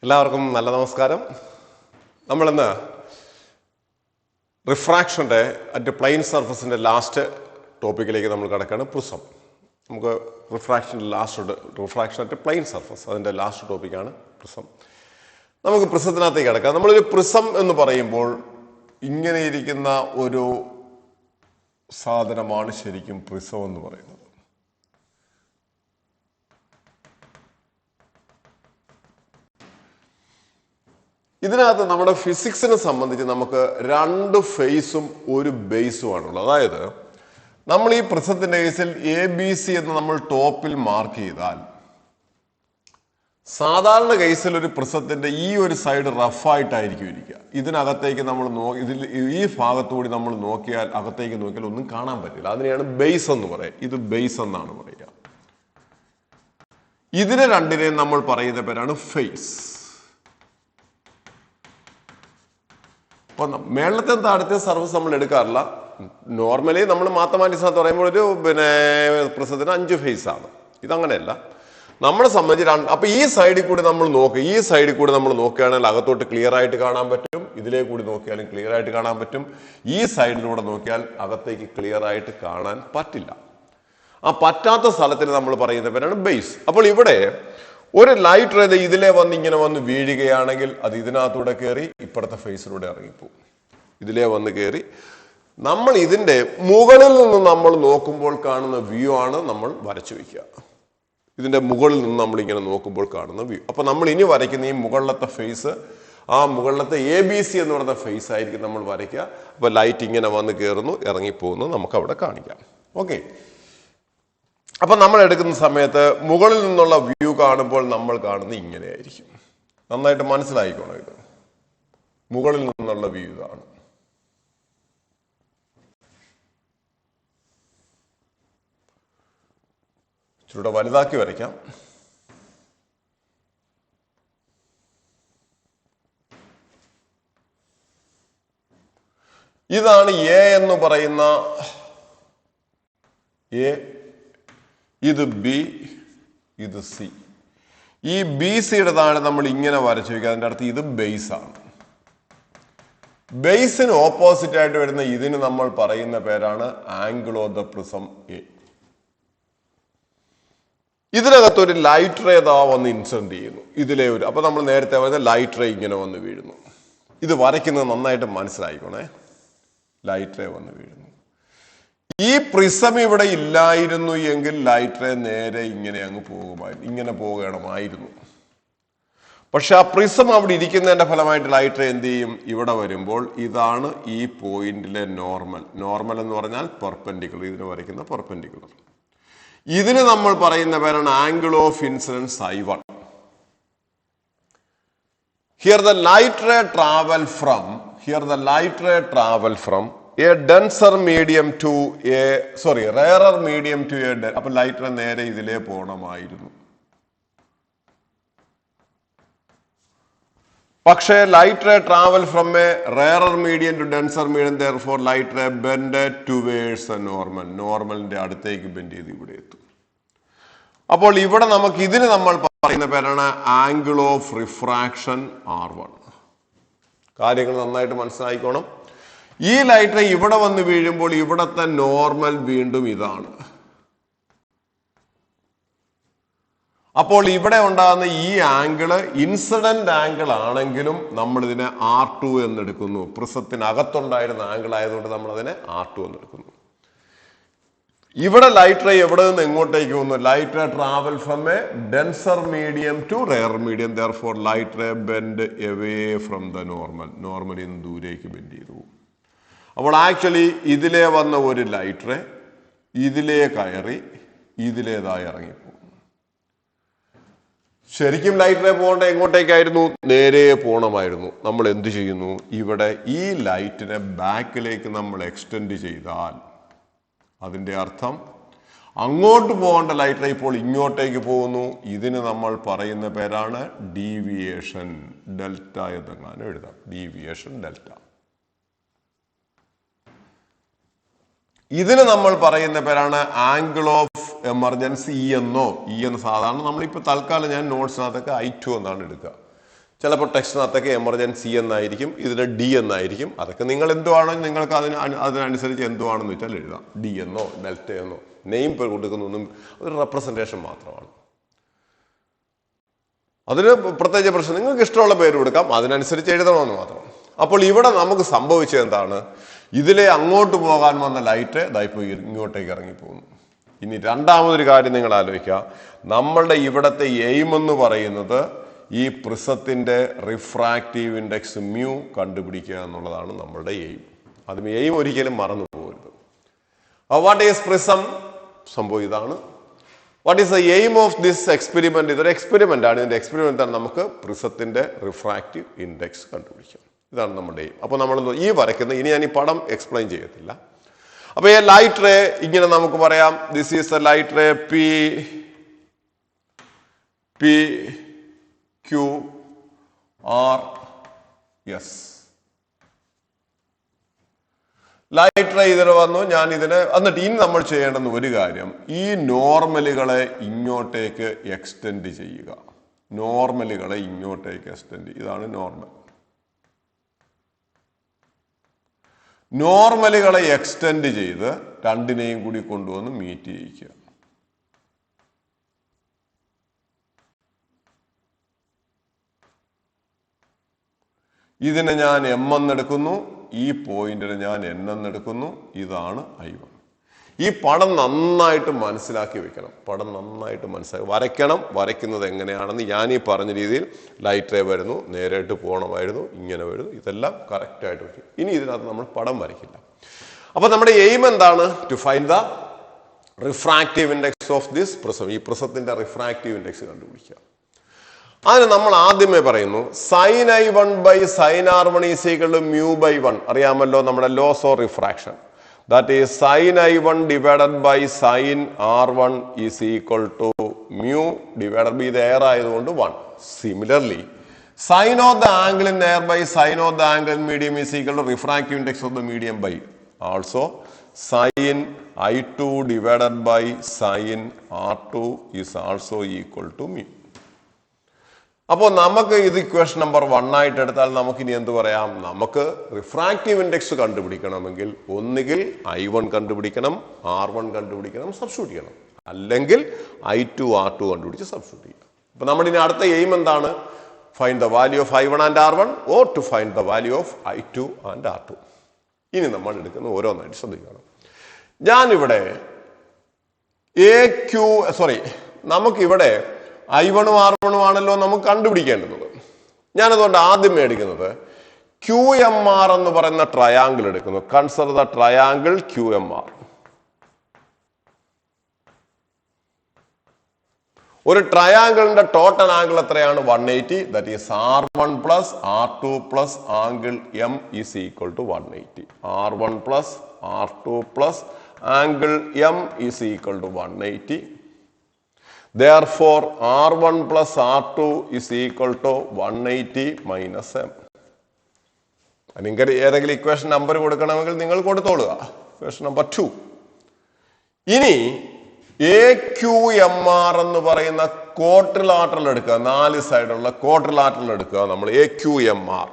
എല്ലാവർക്കും നല്ല നമസ്കാരം. നമ്മളിന്ന് റിഫ്രാക്ഷൻ്റെ അറ്റ് പ്ലെയിൻ സർഫസിൻ്റെ ലാസ്റ്റ് ടോപ്പിക്കിലേക്ക് നമ്മൾ കിടക്കുകയാണ്. പ്രിസം. നമുക്ക് റിഫ്രാക്ഷൻ അറ്റ് പ്ലെയിൻ സർഫസ് അതിൻ്റെ ലാസ്റ്റ് ടോപ്പിക്കാണ് പ്രിസം. നമുക്ക് പ്രിസത്തിനകത്തേക്ക് കിടക്കാം. നമ്മളൊരു പ്രിസം എന്ന് പറയുമ്പോൾ ഇങ്ങനെ ഇരിക്കുന്ന ഒരു സാധനമാണ് ശരിക്കും പ്രിസം എന്ന് പറയുന്നത്. ഇതിനകത്ത് നമ്മുടെ ഫിസിക്സിനെ സംബന്ധിച്ച് നമുക്ക് രണ്ട് ഫേസും ഒരു ബേസുമാണുള്ളത്. അതായത് നമ്മൾ ഈ പ്രിസത്തിന്റെ കേസിൽ ABC എന്ന് നമ്മൾ ടോപ്പിൽ മാർക്ക് ചെയ്താൽ, സാധാരണ കേസിൽ ഒരു പ്രിസത്തിന്റെ ഈ ഒരു സൈഡ് റഫായിട്ടായിരിക്കും ഇരിക്കുക. ഇതിനകത്തേക്ക് നമ്മൾ ഈ ഭാഗത്തുകൂടി നമ്മൾ നോക്കിയാൽ, അകത്തേക്ക് നോക്കിയാൽ ഒന്നും കാണാൻ പറ്റില്ല. അതിനെയാണ് ബേസ് എന്ന് പറയുക. ഇത് ബേസ് എന്നാണ് പറയുക. ഇതിനെ രണ്ടിനെയും നമ്മൾ പറയുന്ന പേരാണ് ഫേസ്. അപ്പൊ മേളത്തെ താഴത്തെ സർഫസ് നമ്മൾ എടുക്കാറില്ല. നോർമലി നമ്മൾ മാത്തമാറ്റിക്സിനകത്ത് പറയുമ്പോൾ ഒരു പ്രിസത്തിന് 5 ഫേസ് ആണ്. ഇതങ്ങനെയല്ല. നമ്മളെ സംബന്ധിച്ച് അപ്പൊ ഈ സൈഡിൽ കൂടി നമ്മൾ നോക്കുക. ഈ സൈഡിൽ കൂടി നമ്മൾ നോക്കുകയാണെങ്കിൽ അകത്തോട്ട് ക്ലിയർ ആയിട്ട് കാണാൻ പറ്റും. ഇതിലേ കൂടി നോക്കിയാലും ക്ലിയർ ആയിട്ട് കാണാൻ പറ്റും. ഈ സൈഡിലൂടെ നോക്കിയാൽ അകത്തേക്ക് ക്ലിയർ ആയിട്ട് കാണാൻ പറ്റില്ല. ആ പറ്റാത്ത സ്ഥലത്തിന് നമ്മൾ പറയുന്ന പേരാണ് ബേസ്. അപ്പോൾ ഇവിടെ ഒരു ലൈറ്റ് റേ ഇതിലെ ഇങ്ങനെ വന്ന് വീഴുകയാണെങ്കിൽ അത് ഇതിനകത്തൂടെ കയറി ഇപ്പുറത്തെ ഫേസിലൂടെ ഇറങ്ങിപ്പോകും. ഇതിലേ വന്ന് കയറി നമ്മൾ ഇതിന്റെ മുകളിൽ നിന്ന് നമ്മൾ നോക്കുമ്പോൾ കാണുന്ന വ്യൂ ആണ് നമ്മൾ വരച്ചു വയ്ക്കുക. ഇതിന്റെ മുകളിൽ നിന്ന് നമ്മൾ ഇങ്ങനെ നോക്കുമ്പോൾ കാണുന്ന വ്യൂ. അപ്പൊ നമ്മൾ ഇനി വരയ്ക്കുന്ന ഈ മുകളിലത്തെ ഫേസ്, ആ മുകളിലത്തെ ABC എന്ന് പറയുന്ന ഫേസ് ആയിരിക്കും നമ്മൾ വരയ്ക്കുക. അപ്പൊ ലൈറ്റ് ഇങ്ങനെ വന്ന് കയറുന്നു, ഇറങ്ങിപ്പോകുന്നു, നമുക്ക് അവിടെ കാണിക്കാം. ഓക്കെ. അപ്പൊ നമ്മൾ എടുക്കുന്ന സമയത്ത് മുകളിൽ നിന്നുള്ള വ്യൂ കാണുമ്പോൾ നമ്മൾ കാണുന്നത് ഇങ്ങനെയായിരിക്കും. നന്നായിട്ട് മനസ്സിലായിക്കോണം. ഇത് മുകളിൽ നിന്നുള്ള വ്യൂ ഇതാണ്. ഇച്ചിരൂടെ വലുതാക്കി വരയ്ക്കാം. ഇതാണ് A എന്ന് പറയുന്ന A, ഇത് B, ഇത് C. ഈ BCയുടെ താഴെ നമ്മൾ ഇങ്ങനെ വരച്ചു വയ്ക്കുക. അതിൻ്റെ അടുത്ത് ഇത് ബേസ് ആണ്. ബേസിന് ഓപ്പോസിറ്റ് ആയിട്ട് വരുന്ന ഇതിന് നമ്മൾ പറയുന്ന പേരാണ് angle of the prism A. ഇതിനകത്തൊരു ലൈറ്റ് റേ വന്ന് ഇൻസിഡന്റ് ചെയ്യുന്നു. ഇതിലെ ഒരു അപ്പൊ നമ്മൾ നേരത്തെ പറഞ്ഞ ലൈറ്റ് റേ ഇങ്ങനെ വന്ന് വീഴുന്നു. ഇത് വരയ്ക്കുന്നത് നന്നായിട്ട് മനസ്സിലായിക്കോണേ. ലൈറ്റ് റേ വന്ന് വീഴുന്നു. ഈ പ്രിസം ഇവിടെ ഇല്ലായിരുന്നു എങ്കിൽ ലൈറ്റ് റേ നേരെ ഇങ്ങനെ അങ്ങ് പോകുമായിരുന്നു, ഇങ്ങനെ പോകണമായിരുന്നു. പക്ഷെ ആ പ്രിസം അവിടെ ഇരിക്കുന്നതിന്റെ ഫലമായിട്ട് ലൈറ്റ് റേ എന്ത് ചെയ്യും? ഇവിടെ വരുമ്പോൾ ഇതാണ് ഈ പോയിന്റിലെ നോർമൽ. നോർമൽ എന്ന് പറഞ്ഞാൽ പെർപെൻഡിക്കുലർ. ഇതിന് വരയ്ക്കുന്ന പെർപെൻഡിക്കുലർ. ഇതിന് നമ്മൾ പറയുന്ന പേരാണ് angle of incidence I1. Here the light ray travel from a denser medium to rarer medium to a dense. അപ്പൊ ലൈറ്റ് റേ നേരെ ഇതിലേ പോകണമായിരുന്നു. പക്ഷേ light ray travel from a rarer medium to denser medium, therefore light ray bend towards a normal. നോർമലിന്റെ അടുത്തേക്ക് bend ചെയ്ത് ഇവിടെ എത്തും. അപ്പോൾ ഇവിടെ നമുക്ക് ഇതിന് നമ്മൾ പറയുന്ന പേരാണ് ആംഗിൾ ഓഫ് റിഫ്രാക്ഷൻ R1. കാര്യങ്ങൾ നന്നായിട്ട് മനസ്സിലായിക്കോണം. ഈ ലൈറ്റ് റേ ഇവിടെ വന്ന് വീഴുമ്പോൾ ഇവിടത്തെ നോർമൽ വീണ്ടും ഇതാണ്. അപ്പോൾ ഇവിടെ ഉണ്ടാകുന്ന ഈ ആംഗിള് ഇൻസിഡന്റ് ആംഗിൾ ആണെങ്കിലും നമ്മൾ ഇതിനെ R2 എന്നെടുക്കുന്നു. പ്രിസത്തിനകത്തുണ്ടായിരുന്ന ആംഗിൾ ആയതുകൊണ്ട് നമ്മൾ അതിനെ R2 എന്നെടുക്കുന്നു. ഇവിടെ ലൈറ്റ് റേ എവിടെ നിന്ന് എങ്ങോട്ടേക്ക് പോകുന്നു? Light ray travel from a denser medium to rare medium, therefore light ray bend away from the normal. നോർമലിൽ നിന്ന് ദൂരേക്ക് ബെൻഡ് ചെയ്തു. അപ്പോൾ ആക്ച്വലി ഇതിലേ വന്ന ഒരു ലൈറ്റ് റേ ഇതിലേ കയറി ഇതിലേതായി ഇറങ്ങിപ്പോകും. ശരിക്കും ലൈറ്റ് റേ പോകേണ്ട എങ്ങോട്ടേക്കായിരുന്നു? നേരെ പോകണമായിരുന്നു. നമ്മൾ എന്ത് ചെയ്യുന്നു? ഇവിടെ ഈ ലൈറ്റിനെ ബാക്കിലേക്ക് നമ്മൾ എക്സ്റ്റെൻഡ് ചെയ്താൽ അതിൻ്റെ അർത്ഥം അങ്ങോട്ട് പോകേണ്ട ലൈറ്റ് റേ ഇപ്പോൾ ഇങ്ങോട്ടേക്ക് പോകുന്നു. ഇതിന് നമ്മൾ പറയുന്ന പേരാണ് ഡീവിയേഷൻ. ഡെൽറ്റ എന്നെങ്ങാനും എഴുതാം. Deviation delta. ഇതിന് നമ്മൾ പറയുന്ന പേരാണ് ആംഗിൾ ഓഫ് എമർജൻസി. E എന്നോ എന്ന് സാധാരണ നമ്മളിപ്പോൾ തൽക്കാലം ഞാൻ നോട്ട്സിനകത്തൊക്കെ I2 എന്നാണ് എടുക്കുക. ചിലപ്പോൾ ടെക്സ്റ്റിനകത്തൊക്കെ എമർജൻസി എന്നായിരിക്കും, ഇതിന് ഡി എന്നായിരിക്കും. അതൊക്കെ നിങ്ങൾ എന്തുവാണോ നിങ്ങൾക്ക് അതിനനുസരിച്ച് എന്തുവാണെന്ന് വെച്ചാൽ എഴുതാം. ഡി എന്നോ ഡെൽറ്റ എന്നോ നെയിം കൊടുക്കുന്നൊന്നും അതൊരു റെപ്രസെൻറ്റേഷൻ മാത്രമാണ്. അതിന് പ്രത്യേകിച്ച് പ്രശ്നം, നിങ്ങൾക്ക് ഇഷ്ടമുള്ള പേര് കൊടുക്കാം, അതിനനുസരിച്ച് എഴുതണമെന്ന് മാത്രം. അപ്പോൾ ഇവിടെ നമുക്ക് സംഭവിച്ചത് എന്താണ്? ഇതിലെ അങ്ങോട്ട് പോകാൻ വന്ന ലൈറ്റ് ഇപ്പോൾ ഇങ്ങോട്ടേക്ക് ഇറങ്ങിപ്പോകുന്നു. ഇനി രണ്ടാമതൊരു കാര്യം നിങ്ങൾ ആലോചിക്കുക, നമ്മളുടെ ഇവിടുത്തെ എയിം എന്ന് പറയുന്നത് ഈ പ്രിസത്തിന്റെ റിഫ്രാക്റ്റീവ് ഇൻഡെക്സ് മ്യൂ കണ്ടുപിടിക്കുക എന്നുള്ളതാണ് നമ്മളുടെ എയിം. അതും എയിം ഒരിക്കലും മറന്നു പോകരുത്. What is prism? സംഭവം ഇതാണ്. What is the aim of this experiment? ഇതൊരു എക്സ്പെരിമെന്റ് ആണ്. ഇതിന്റെ എക്സ്പെരിമെന്റ് ആണ് നമുക്ക് പ്രിസത്തിന്റെ റിഫ്രാക്റ്റീവ് ഇൻഡെക്സ് കണ്ടുപിടിക്കാം. ഇതാണ് നമ്മുടെ എയിം. അപ്പോൾ നമ്മൾ ഈ വരയ്ക്കുന്ന, ഇനി ഞാൻ ഈ പടം എക്സ്പ്ലെയിൻ ചെയ്യത്തില്ല. അപ്പൊ ഈ ലൈറ്റ് റേ ഇങ്ങനെ നമുക്ക് പറയാം, this is a light ray P Q R S. Light ray ഇതിന് വന്നു, ഞാൻ ഇതിനെ എന്നിട്ട് ഇനി നമ്മൾ ചെയ്യേണ്ടുന്ന ഒരു കാര്യം, ഈ നോർമലുകളെ ഇങ്ങോട്ടേക്ക് എക്സ്റ്റെൻഡ് ചെയ്യുക. നോർമലുകളെ ഇങ്ങോട്ടേക്ക് എക്സ്റ്റെൻഡ്, ഇതാണ് നോർമൽ. നോർമലുകളെ എക്സ്റ്റെൻഡ് ചെയ്ത് രണ്ടിനെയും കൂടി കൊണ്ടുവന്ന് മീറ്റ് ചെയ്യിക്കുക. ഇതിനെ ഞാൻ എം എന്നെടുക്കുന്നു, ഈ പോയിന്റിന് ഞാൻ എൻ എന്നെടുക്കുന്നു. ഇതാണ് I1. ഈ പടം നന്നായിട്ട് മനസ്സിലാക്കി വെക്കണം. പടം നന്നായിട്ട് വരയ്ക്കണം. വരയ്ക്കുന്നത് എങ്ങനെയാണെന്ന് ഞാൻ ഈ പറഞ്ഞ രീതിയിൽ ലൈറ്റ് റേ വരുന്നു, നേരിട്ട് പോകണമായിരുന്നു, ഇങ്ങനെ വരുന്നു, ഇതെല്ലാം കറക്റ്റായിട്ട് വയ്ക്കും. ഇനി ഇതിനകത്ത് നമ്മൾ പടം വരയ്ക്കില്ല. അപ്പൊ നമ്മുടെ എയിം എന്താണ്? To find the refractive index of this prism. ഈ പ്രിസത്തിന്റെ റിഫ്രാക്റ്റീവ് ഇൻഡെക്സ് കണ്ടുപിടിക്കുക. അതിന് നമ്മൾ ആദ്യമേ പറയുന്നു sin I1 by sin R1 is equal to mu by 1. അറിയാമല്ലോ നമ്മുടെ laws of refraction. That is sin I1 divided by sin R1 is equal to mu divided by the air ആയതുകൊണ്ട് 1. Similarly, sin of the angle in air by sin of the angle in medium is equal to refractive index of the medium by also sin I2 divided by sin R2 is also equal to mu. അപ്പോൾ നമുക്ക് ഇത് equation number 1 ആയിട്ട് എടുത്താൽ നമുക്കിനി എന്ത് പറയാം? നമുക്ക് refractive index കണ്ടുപിടിക്കണമെങ്കിൽ ഒന്നുകിൽ I1 കണ്ടുപിടിക്കണം, R1 കണ്ടുപിടിക്കണം, സബ്സ്റ്റിറ്റ്യൂട്ട് ചെയ്യണം. അല്ലെങ്കിൽ I2 R2 കണ്ടുപിടിച്ച് സബ്സ്റ്റിറ്റ്യൂട്ട് ചെയ്യണം. അപ്പൊ നമ്മുടെ ഇനി അടുത്ത എയിം എന്താണ്? Find the value of I1 and R1 or to find the value of I2 and R2. ഇനി നമ്മൾ എടുക്കുന്ന ഓരോന്നായിട്ട് ശ്രദ്ധിക്കണം. ഞാനിവിടെ നമുക്കിവിടെ I1 R1 ആണല്ലോ നമുക്ക് കണ്ടുപിടിക്കേണ്ടത്. ഞാനതുകൊണ്ട് ആദ്യം എടുക്കുന്നത് QMR എന്ന് പറയുന്ന ട്രയാങ്കിൾ എടുക്കുന്നു. Consider the triangle QMR. ഒരു ട്രയാങ്കിളിന്റെ ടോട്ടൽ ആംഗിൾ എത്രയാണ്? 180. That is R1 plus R2 plus angle M is equal to 180. R1 plus R2 plus angle M is equal to 180. Therefore, R1 plus R2 is equal to 180 minus M. നിങ്ങൾക്ക് ഏതെങ്കിലും equation number കൊടുക്കണമെങ്കിൽ നിങ്ങൾ കൊടുത്തോളുക. Equation number 2. ഇനി AQMR എന്ന് പറയുന്ന quadrilateral എടുക്കുക. 4 സൈഡുള്ള quadrilateral എടുക്കുക. നമ്മൾ AQMR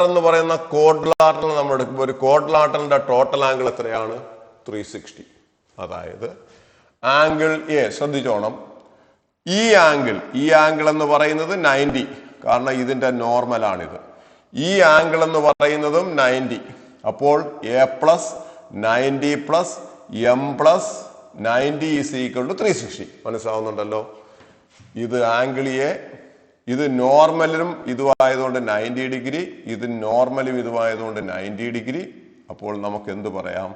എന്ന് പറയുന്ന ക്വാഡ്രിലാറ്ററൽ നമ്മൾ എടുക്കുമ്പോൾ ഒരു ക്വാഡ്രിലാറ്ററലിന്റെ ടോട്ടൽ ആംഗിൾ എത്രയാണ്? 360. അതായത് ആംഗിൾ എ ശ്രദ്ധിച്ചോണം. ഈ ആംഗിൾ എന്ന് പറയുന്നത് 90, കാരണം ഇതിന്റെ നോർമലാണിത്. ഈ ആംഗിൾ എന്ന് പറയുന്നതും 90. അപ്പോൾ A plus 90 plus M plus 90 is equal to 360. മനസ്സിലാവുന്നുണ്ടല്ലോ? ഇത് ആംഗിൾ എ, ഇത് നോർമലും ഇതുമായതുകൊണ്ട് 90 ഡിഗ്രി, ഇത് നോർമലും ഇതുമായതുകൊണ്ട് 90 ഡിഗ്രി. അപ്പോൾ നമുക്ക് എന്ത് പറയാം?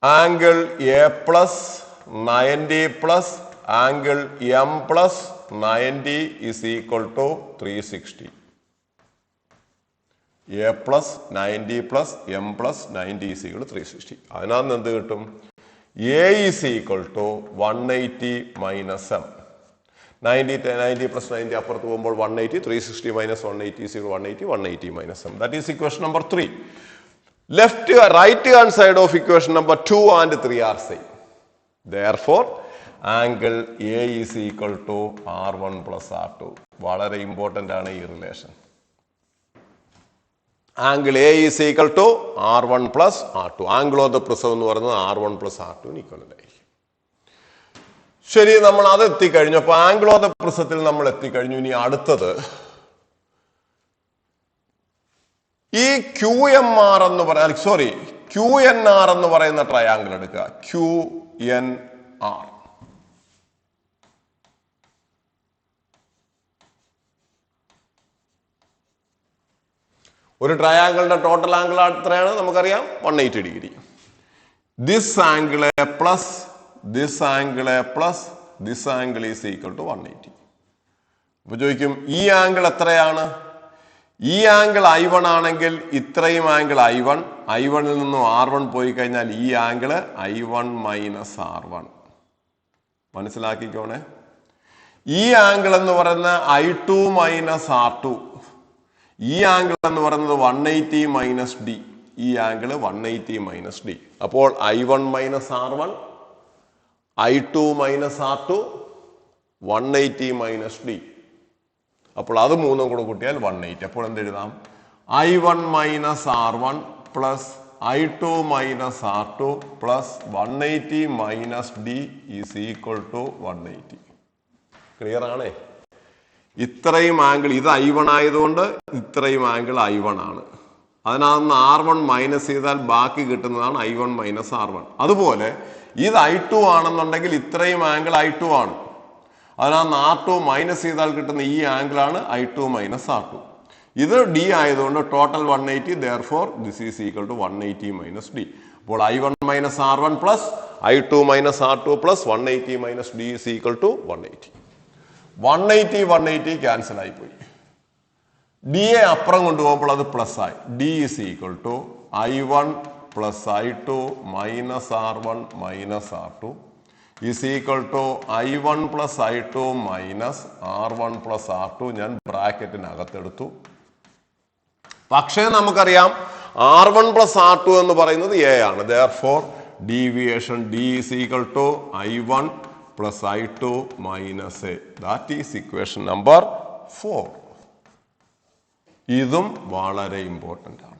ആംഗിൾ എ പ്ലസ് 90 പ്ലസ് angle M plus 90 is equal to 360. A plus 90 plus M plus 90 is equal to 360. അതിനകത്ത് എന്ത് കിട്ടും? A is equal to 180 minus M. 90 plus 90 അപ്പുറത്ത് പോകുമ്പോൾ 180, 360 minus 180 is equal 180 minus M. That is equation number 3. Right hand side of equation number 2 and 3 are same. Therefore, angle A is equal to R1 plus R2. വളരെ important ആണ് ഈ relation. Angle A is equal to R1 plus R2. Angle of the prism എന്ന് പറയുന്നത് R1 plus R2 equivalent ആയിരിക്കും. ശരി, നമ്മൾ അത് എത്തിക്കഴിഞ്ഞു. അപ്പൊ ആംഗിൾ ഓഫ് ദ പ്രിസത്തിൽ നമ്മൾ എത്തിക്കഴിഞ്ഞു. ഇനി അടുത്തത് ഈ QMR എന്ന് പറയാം, സോറി QNR എന്ന് പറയുന്ന ട്രയാങ്കിൾ എടുക്കുക. QNR. ഒരു ട്രയാങ്കിളിന്റെ ടോട്ടൽ ആംഗിൾ എത്രയാണ് നമുക്കറിയാം, 180 degree. This angle plus this angle plus this angle is equal to 180. അപ്പൊ ചോദിക്കും ഈ ആംഗിൾ എത്രയാണ്? ഈ ആംഗിൾ I1 ആണെങ്കിൽ ഇത്രയും ആംഗിൾ I1 ൽ നിന്നും R1 പോയി കഴിഞ്ഞാൽ ഈ ആംഗിൾ I1 മൈനസ് R1. മനസ്സിലാക്കിക്കോണേ. ഈ ആംഗിൾ എന്ന് പറയുന്ന I2 മൈനസ് R2. ഈ ആംഗിൾ എന്ന് പറയുന്നത് 180 മൈനസ് ഡി. ഈ ആംഗിൾ 180 മൈനസ് ഡി. അപ്പോൾ I1 minus R1, I2 minus R2, 180 minus D. അപ്പോൾ അത് മൂന്നും കൂടെ കൂട്ടിയാൽ 180. അപ്പോൾ എന്തെഴുതാം? I1 minus R1 plus I2 minus R2 plus 180 minus D is equal to 180. Clear ആണേ? ഇത്രയും ആംഗിൾ ഇത് I1 ആയതുകൊണ്ട് ഇത്രയും ആംഗിൾ I1 ആണ്. അതിനകത്ത് R1 മൈനസ് ചെയ്താൽ ബാക്കി കിട്ടുന്നതാണ് I1 മൈനസ് R1. അതുപോലെ ഇത് I2 ആണെന്നുണ്ടെങ്കിൽ ഇത്രയും ആംഗിൾ I2 ആണ്. അതിനകത്ത് R2 മൈനസ് ചെയ്താൽ കിട്ടുന്ന ഈ ആംഗിൾ ആണ് I2 മൈനസ് R2. ഇത് D ആയതുകൊണ്ട് total 180. therefore this is equal to 180 minus D. അപ്പോൾ I1 minus R1 plus I2 minus R2 plus 180 minus D is equal to 180. 180 cancel ആയിപ്പോയി. ഡി എ അപ്പുറം കൊണ്ടുപോകുമ്പോൾ അത് പ്ലസ് ആയി. D is equal to I1 plus I2 minus R1 minus R2 is equal to I1 plus I2 minus R1 plus R2. ഞാൻ ബ്രാക്കറ്റിനകത്തെടുത്തു. പക്ഷേ നമുക്കറിയാം R1 plus R2 എന്ന് പറയുന്നത് A ആണ്. therefore deviation D is equal to I1 plus I2 minus A. that is equation number 4. ഇതും വളരെ important ആണ്.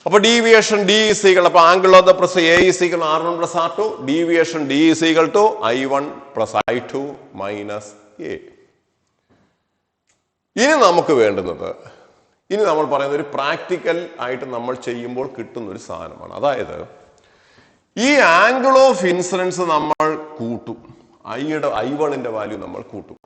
അപ്പൊ ഡീവിയേഷൻ D is equal, അപ്പൊ angle of the prism A is equal R1 plus R2. Deviation D is equal to I1 plus I2 minus A. ഇനി നമുക്ക് വേണ്ടുന്നത്, ഇനി നമ്മൾ പറയുന്ന ഒരു പ്രാക്ടിക്കൽ ആയിട്ട് നമ്മൾ ചെയ്യുമ്പോൾ കിട്ടുന്ന ഒരു സാധനമാണ്. അതായത് ഈ ആംഗിൾ ഓഫ് ഇൻസിഡൻസ് നമ്മൾ കൂട്ടും. I1ന്റെ വാല്യൂ നമ്മൾ കൂട്ടും.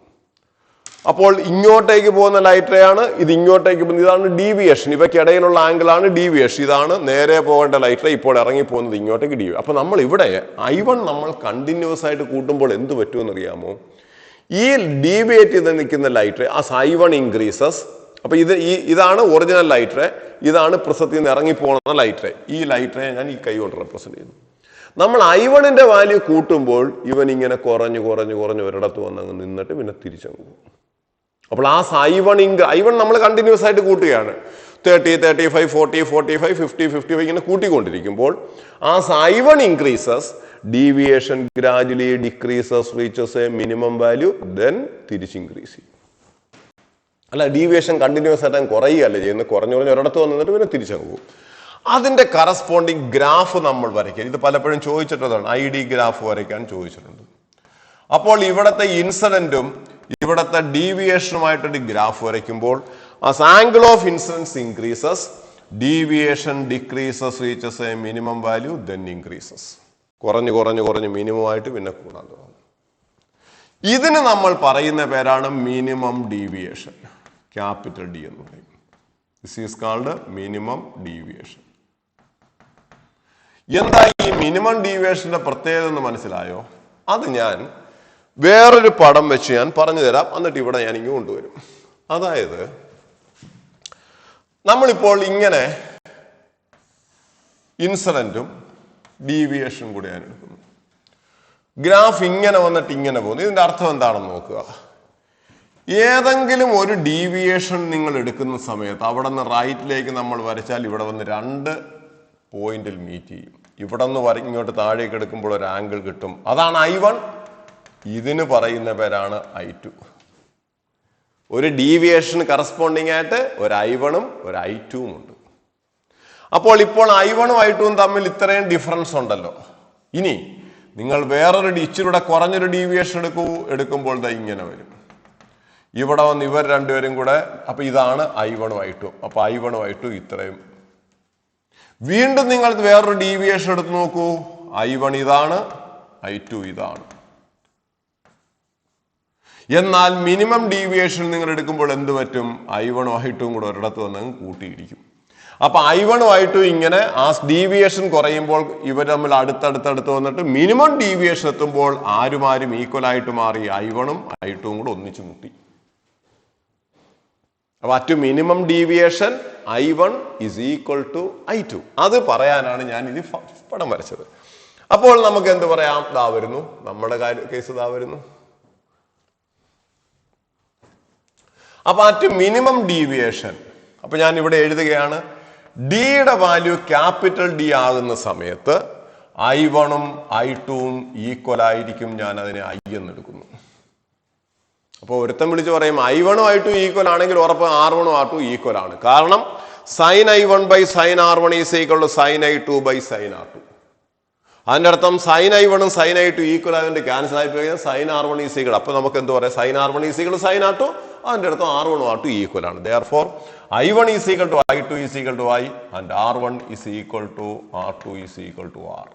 അപ്പോൾ ഇങ്ങോട്ടേക്ക് പോകുന്ന ലൈറ്റ് റേ ആണ്, ഇത് ഇങ്ങോട്ടേക്ക് പോകുന്നത്, ഇതാണ് ഡീവിയേഷൻ. ഇവയ്ക്കിടയിലുള്ള ആംഗിൾ ആണ് ഡീവിയേഷൻ. ഇതാണ് നേരെ പോകേണ്ട ലൈറ്റ് റേ, ഇപ്പോൾ ഇറങ്ങി പോകുന്നത് ഇങ്ങോട്ടേക്ക് ഡീവിയേഷൻ. അപ്പൊ നമ്മൾ ഇവിടെ I1 നമ്മൾ കണ്ടിന്യൂസ് ആയിട്ട് കൂട്ടുമ്പോൾ എന്ത് പറ്റുമെന്ന് അറിയാമോ? ഈ ഡീവിയേറ്റ് ചെയ്ത് നിൽക്കുന്ന light ray as I1 increases. അപ്പൊ ഇതാണ് ഒറിജിനൽ ലൈറ്റ് റേ, ഇതാണ് പ്രിസത്തിൽ നിന്ന് ഇറങ്ങി പോകുന്ന ലൈറ്റ് റേ. ഈ ലൈറ്റ് റേ ഞാൻ ഈ കൈ കൊണ്ട് റെപ്രസെന്റ് ചെയ്യുന്നു. നമ്മൾ I1ന്റെ വാല്യൂ കൂട്ടുമ്പോൾ ഇവൻ ഇങ്ങനെ കുറഞ്ഞു ഒരിടത്ത് വന്നങ്ങ് നിന്നിട്ട് പിന്നെ തിരിച്ചങ്ങ് പോകും. അപ്പോൾ ആ I1 നമ്മൾ കണ്ടിന്യൂസ് ആയിട്ട് കൂട്ടുകയാണ്. 30, 35, 40, 45, 50, 55 ഇങ്ങനെ കൂട്ടിക്കൊണ്ടിരിക്കുമ്പോൾ ആ I1 increases, deviation gradually decreases, reaches A minimum value, then തിരിച്ച് ഇൻക്രീസ് ചെയ്യും. അല്ല, ഡീവിയേഷൻ കണ്ടിന്യൂസ് ആയിട്ട് കുറയുകയല്ല ചെയ്യുന്നത്, കുറഞ്ഞു ഒരിടത്ത് വന്നിട്ട് പിന്നെ തിരിച്ചങ്ങ് പോകും. അതിന്റെ കറസ്പോണ്ടിങ് ഗ്രാഫ് നമ്മൾ വരയ്ക്കുക. ഇത് പലപ്പോഴും ചോദിച്ചിട്ടുള്ളതാണ്, ID ഗ്രാഫ് വരയ്ക്കാൻ ചോദിച്ചിട്ടുണ്ട്. അപ്പോൾ ഇവിടത്തെ ഇൻസിഡന്റും ഇവിടത്തെ ഡീവിയേഷനുമായിട്ടൊരു ഗ്രാഫ് വരയ്ക്കുമ്പോൾ as angle of incidence increases, deviation decreases, reaches a minimum value, then increases. കുറഞ്ഞ് മിനിമം ആയിട്ട് പിന്നെ കൂടാൻ തുടങ്ങും. ഇതിന് നമ്മൾ പറയുന്ന പേരാണ് മിനിമം ഡീവിയേഷൻ. ക്യാപിറ്റൽ D എന്ന് പറയും. This is called minimum deviation. എന്താ ഈ മിനിമം ഡീവിയേഷന്റെ പ്രത്യേകത എന്ന് മനസ്സിലായോ? അത് ഞാൻ വേറൊരു പടം വെച്ച് ഞാൻ പറഞ്ഞു തരാം. എന്നിട്ട് ഇവിടെ ഞാൻ ഇങ്ങ് കൊണ്ടുവരും. അതായത് നമ്മളിപ്പോൾ ഇങ്ങനെ ഇൻസിഡന്റും ഡീവിയേഷനും കൂടി ഞാൻ എടുക്കുന്നു. ഗ്രാഫ് ഇങ്ങനെ വന്നിട്ട് ഇങ്ങനെ പോകുന്നു. ഇതിന്റെ അർത്ഥം എന്താണെന്ന് നോക്കുക. ഏതെങ്കിലും ഒരു ഡീവിയേഷൻ നിങ്ങൾ എടുക്കുന്ന സമയത്ത് അവിടെ നിന്ന് റൈറ്റിലേക്ക് നമ്മൾ വരച്ചാൽ ഇവിടെ വന്ന് 2 പോയിന്റിൽ മീറ്റ് ചെയ്യും. ഇവിടെ നിന്ന് ഇങ്ങോട്ട് താഴേക്ക് എടുക്കുമ്പോൾ ഒരു ആംഗിൾ കിട്ടും. അതാണ് I1. ഇതിന് പറയുന്ന പേരാണ് I2. ഒരു ഡീവിയേഷൻ കറസ്പോണ്ടിങ് ആയിട്ട് ഒരു I1 ഒരു I2 ഉണ്ട്. അപ്പോൾ I1 I2 തമ്മിൽ ഇത്രയും ഡിഫറൻസ് ഉണ്ടല്ലോ. ഇനി നിങ്ങൾ വേറൊരു ഇച്ചിലൂടെ കുറഞ്ഞൊരു ഡീവിയേഷൻ എടുക്കുമ്പോൾ ഇങ്ങനെ വരും. ഇവിടെ വന്ന് ഇവർ രണ്ടുപേരും കൂടെ, അപ്പൊ ഇതാണ് I1 I2. അപ്പൊ I1 I2 ഇത്രയും. വീണ്ടും നിങ്ങൾ വേറൊരു ഡീവിയേഷൻ എടുത്ത് നോക്കൂ. I1 ഇതാണ്, I2 ഇതാണ്. എന്നാൽ മിനിമം ഡീവിയേഷൻ നിങ്ങൾ എടുക്കുമ്പോൾ എന്ത് പറ്റും? I1 I2 കൂടെ ഒരിടത്ത് വന്ന് കൂട്ടിയിടിക്കും. അപ്പൊ I1 I2 ഇങ്ങനെ ആ ഡീവിയേഷൻ കുറയുമ്പോൾ ഇവർ തമ്മിൽ അടുത്തടുത്തടുത്ത് വന്നിട്ട് മിനിമം ഡീവിയേഷൻ എത്തുമ്പോൾ ആരും ഈക്വൽ ആയിട്ട് മാറി. I1 I2 കൂടെ ഒന്നിച്ചു മുട്ടി. അപ്പൊ at minimum deviation I1 is equal to I2. അത് പറയാനാണ് ഞാൻ ഇത് പടം വരച്ചത്. അപ്പോൾ നമുക്ക് എന്ത് പറയാം? ദാ വരുന്നു നമ്മുടെ കേസ്, ദാ വരുന്നു. അപ്പൊ അറ്റ് മിനിമം ഡീവിയേഷൻ, അപ്പൊ ഞാൻ ഇവിടെ എഴുതുകയാണ്, ഡിയുടെ വാല്യൂ ക്യാപിറ്റൽ ഡി ആകുന്ന സമയത്ത് I1 I2 ഈക്വൽ ആയിരിക്കും. ഞാൻ അതിനെ I എന്ന് എടുക്കുന്നു. അപ്പൊ ഒരുത്തം വിളിച്ച് പറയും I1 I2 ഈക്വൽ ആണെങ്കിൽ ഉറപ്പ് R1 R2 ഈക്വൽ ആണ്. കാരണം sin I1 by sin R1 is equal to sin I2 by sin R2. അതിന്റെ അർത്ഥം sin I1 sin I2 equal ആയതുകൊണ്ട് ക്യാൻസൽ ആയിട്ട് കഴിഞ്ഞാൽ sin R1 is equal. അപ്പൊ നമുക്ക് എന്ത് പറയാം? sin R1 is equal to sin R2. അതിന്റെ അർത്ഥം R1 R2 ഈക്വൽ ആണ്. Therefore I1 is equal to I2 is equal to I and R1 is equal to R2 is equal to R.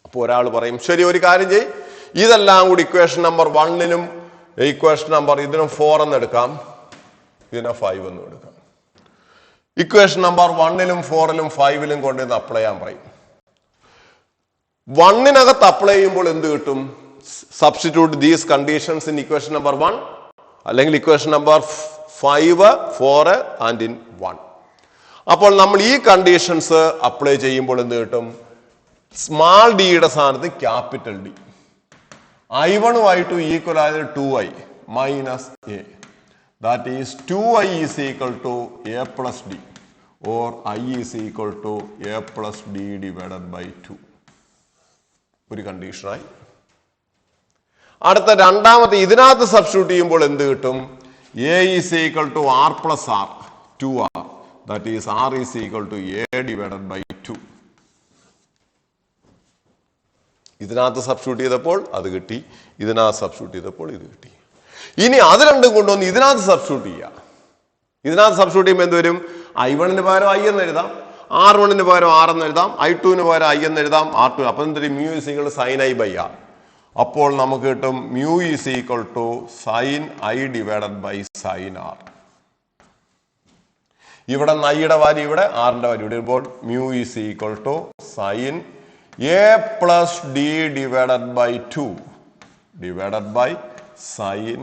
അപ്പൊ ഒരാൾ പറയും ശരി, ഒരു കാര്യം ചെയ്യ്, ഇതെല്ലാം കൂടി ഇക്വേഷൻ നമ്പർ 1നും ഇക്വേഷൻ നമ്പർ ഇതിനും 4 എന്ന് എടുക്കാം, ഇതിനെ 5 എന്നും എടുക്കാം. ഇക്വേഷൻ നമ്പർ 1ലും 4ലും 5ലും കൊണ്ടുവന്ന് അപ്ലൈ ചെയ്യാൻ പറയും. 1നകത്ത് അപ്ലൈ ചെയ്യുമ്പോൾ എന്ത് കിട്ടും? Substitute these conditions in equation number 1 അല്ലെങ്കിൽ ഇക്വേഷൻ നമ്പർ 5, 4 ആൻഡ് ഇൻ 1. അപ്പോൾ നമ്മൾ ഈ കണ്ടീഷൻസ് അപ്ലൈ ചെയ്യുമ്പോൾ എന്ത് കിട്ടും? സ്മാൾ ഡിയുടെ സ്ഥാനത്ത് capital D. I1 I2 equal ആയത് 2I minus A. That is 2I is equal to A plus D or I is equal to A plus D divided by 2. ഒരു കണ്ടീഷനായി. അടുത്ത രണ്ടാമത്തെ ഇതിനകത്ത് സബ്സ്റ്റിറ്റ്യൂട്ട് ചെയ്യുമ്പോൾ എന്ത് കിട്ടും? A is equal to R plus R 2R. That is R is equal to A divided by 2. ഇതിനകത്ത് substitute ചെയ്തപ്പോൾ അത് കിട്ടി, ഇതിനകത്ത് സബ്സ്റ്റിറ്റ്യൂട്ട് ചെയ്തപ്പോൾ ഇത് കിട്ടി. ഇനി അത് രണ്ടും കൊണ്ടുവന്ന് ഇതിനകത്ത് സബ്സ്റ്റിറ്റ്യൂട്ട് ചെയ്യാം. ഇതിനകത്ത് സബ്സ്റ്റിറ്റ്യൂട്ട് ചെയ്യുമ്പോൾ എന്ത് വരും? I1 പകരം I എന്ന് എഴുതാം, R1 പകരം R എന്ന് എഴുതാം, I2 പകരം I എന്ന് എഴുതാം, R2. അപ്പൊ എന്തൊരു mu is equal to sin I by R. അപ്പോൾ നമുക്ക് കിട്ടും mu is equal to sin I divided by sin R. ഇവിടെ ഐയുടെ വാല്യൂ ഇവിടെ, ആറിന്റെ വാല്യൂ ഇവിടെ ഇപ്പോൾ mu is equal to sin A plus D divided by 2 divided by sin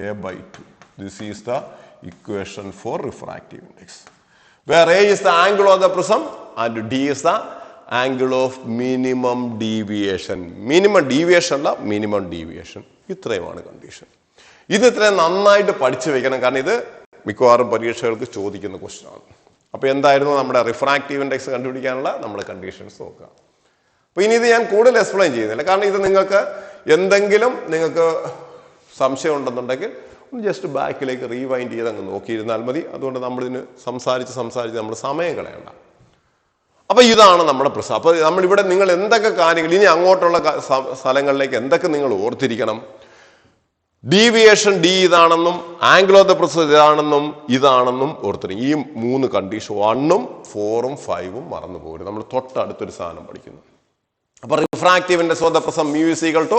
A by 2. This is the equation for refractive index, where A is the angle of the prism and D is the angle of minimum deviation. Minimum deviation അല്ല, minimum deviation. ഇത്രയുമാണ് condition. ഇത് ഇത്രയും നന്നായിട്ട് പഠിച്ചു വെക്കണം, കാരണം ഇത് മിക്കവാറും പരീക്ഷകൾക്ക് ചോദിക്കുന്ന ക്വസ്റ്റ്യൻ ആണ്. അപ്പൊ എന്തായിരുന്നു നമ്മുടെ റിഫ്രാക്റ്റീവ് ഇൻഡെക്സ് കണ്ടുപിടിക്കാനുള്ള നമ്മുടെ കണ്ടീഷൻസ് നോക്കുക. അപ്പൊ ഇനി ഇത് ഞാൻ കൂടുതൽ എക്സ്പ്ലെയിൻ ചെയ്യുന്നില്ല, കാരണം ഇത് നിങ്ങൾക്ക് എന്തെങ്കിലും നിങ്ങൾക്ക് സംശയം ഉണ്ടെന്നുണ്ടെങ്കിൽ ജസ്റ്റ് ബാക്കിലേക്ക് റീവൈൻഡ് ചെയ്ത് അങ്ങ് നോക്കിയിരുന്നാൽ മതി. അതുകൊണ്ട് നമ്മളിതിന് സംസാരിച്ച് നമ്മൾ സമയം കളയണ്ട. അപ്പൊ ഇതാണ് നമ്മുടെ പ്രശ്നം. അപ്പൊ നമ്മളിവിടെ നിങ്ങൾ എന്തൊക്കെ കാര്യങ്ങൾ ഇനി അങ്ങോട്ടുള്ള സ്ഥലങ്ങളിലേക്ക് എന്തൊക്കെ നിങ്ങൾ ഓർത്തിരിക്കണം? ഡീവിയേഷൻ ഡി ഇതാണെന്നും ആംഗിൾ ഓഫ് ദ പ്രിസം ഇതാണെന്നും ഓർത്തിരിക്കും. ഈ 3 കണ്ടീഷൻ 1ഉം 4ഉം 5ഉം മറന്നു പോകരുത്. നമ്മൾ തൊട്ടടുത്തൊരു സാധനം പഠിക്കുന്നു. അപ്പൊ refractive index of the prism mu is equal to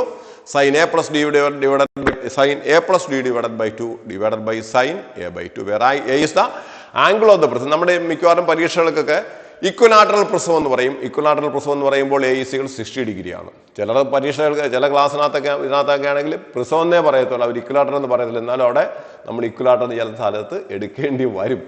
sin A plus D divided by sin A plus D divided by 2 divided by sin A by 2, where A is the angle of the prism. നമ്മുടെ മിക്കവാറും പരീക്ഷകൾക്കൊക്കെ equilateral prism എന്ന് പറയും. Equilateral prism എന്ന് പറയുമ്പോൾ A is equal to 60 degree ആണ്. ചില പരീക്ഷകൾക്ക് ഇതിനകത്തൊക്കെ ആണെങ്കിൽ പ്രിസം എന്നേ പറയത്തുള്ളൂ, അവർ ഇക്വലാറ്റർ എന്ന് പറയത്തില്ല. എന്നാലും അവിടെ നമ്മൾ ഇക്വലാറ്റർ ചില സ്ഥലത്ത് എടുക്കേണ്ടി വരും,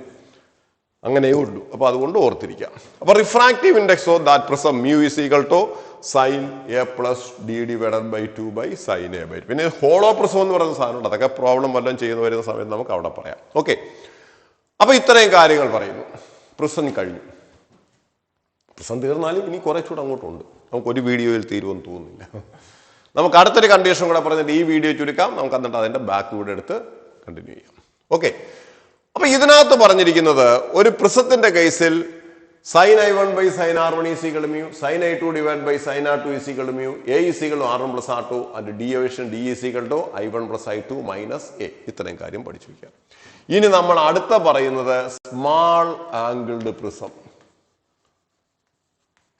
അങ്ങനെയേ ഉള്ളൂ. അപ്പൊ അതുകൊണ്ട് ഓർത്തിരിക്കാം. അപ്പൊ refractive index of that prism mu is equal to sin A plus D divided by 2 by sin A by 2. പിന്നെ ഹോളോ പ്രിസം എന്ന് പറയുന്ന സാധനമുണ്ട്, അതൊക്കെ പ്രോബ്ലം വല്ലതും ചെയ്തു വരുന്ന സമയത്ത് നമുക്ക് അവിടെ പറയാം. ഓക്കെ, അപ്പൊ ഇത്രയും കാര്യങ്ങൾ പറയുന്നു. പ്രിസം കഴിഞ്ഞു. പ്രിസം തീർന്നാലും ഇനി കുറച്ചുകൂടെ അങ്ങോട്ടുണ്ട്. നമുക്കൊരു വീഡിയോയിൽ തീരുമെന്ന് തോന്നുന്നില്ല. നമുക്ക് അടുത്തൊരു കണ്ടീഷൻ കൂടെ പറഞ്ഞിട്ട് ഈ വീഡിയോ ചുരുക്കാം. നമുക്ക് എന്നിട്ട് അതിന്റെ ബാക്ക് കൂടെ എടുത്ത് കണ്ടിന്യൂ ചെയ്യാം. ഓക്കെ. അപ്പൊ ഇതിനകത്ത് പറഞ്ഞിരിക്കുന്നത് ഒരു പ്രിസത്തിന്റെ കേസിൽ sin I1 by sin R1 is equal to mu, sin I2 divided by sin R2 is equal to mu, A is equal to R1 plus R2 and deviation D is equal to I1 plus I2 minus A. ഇത്രയും കാര്യം പഠിച്ചു വയ്ക്കുക. ഇനി നമ്മൾ അടുത്ത പറയുന്നത് small angled prism.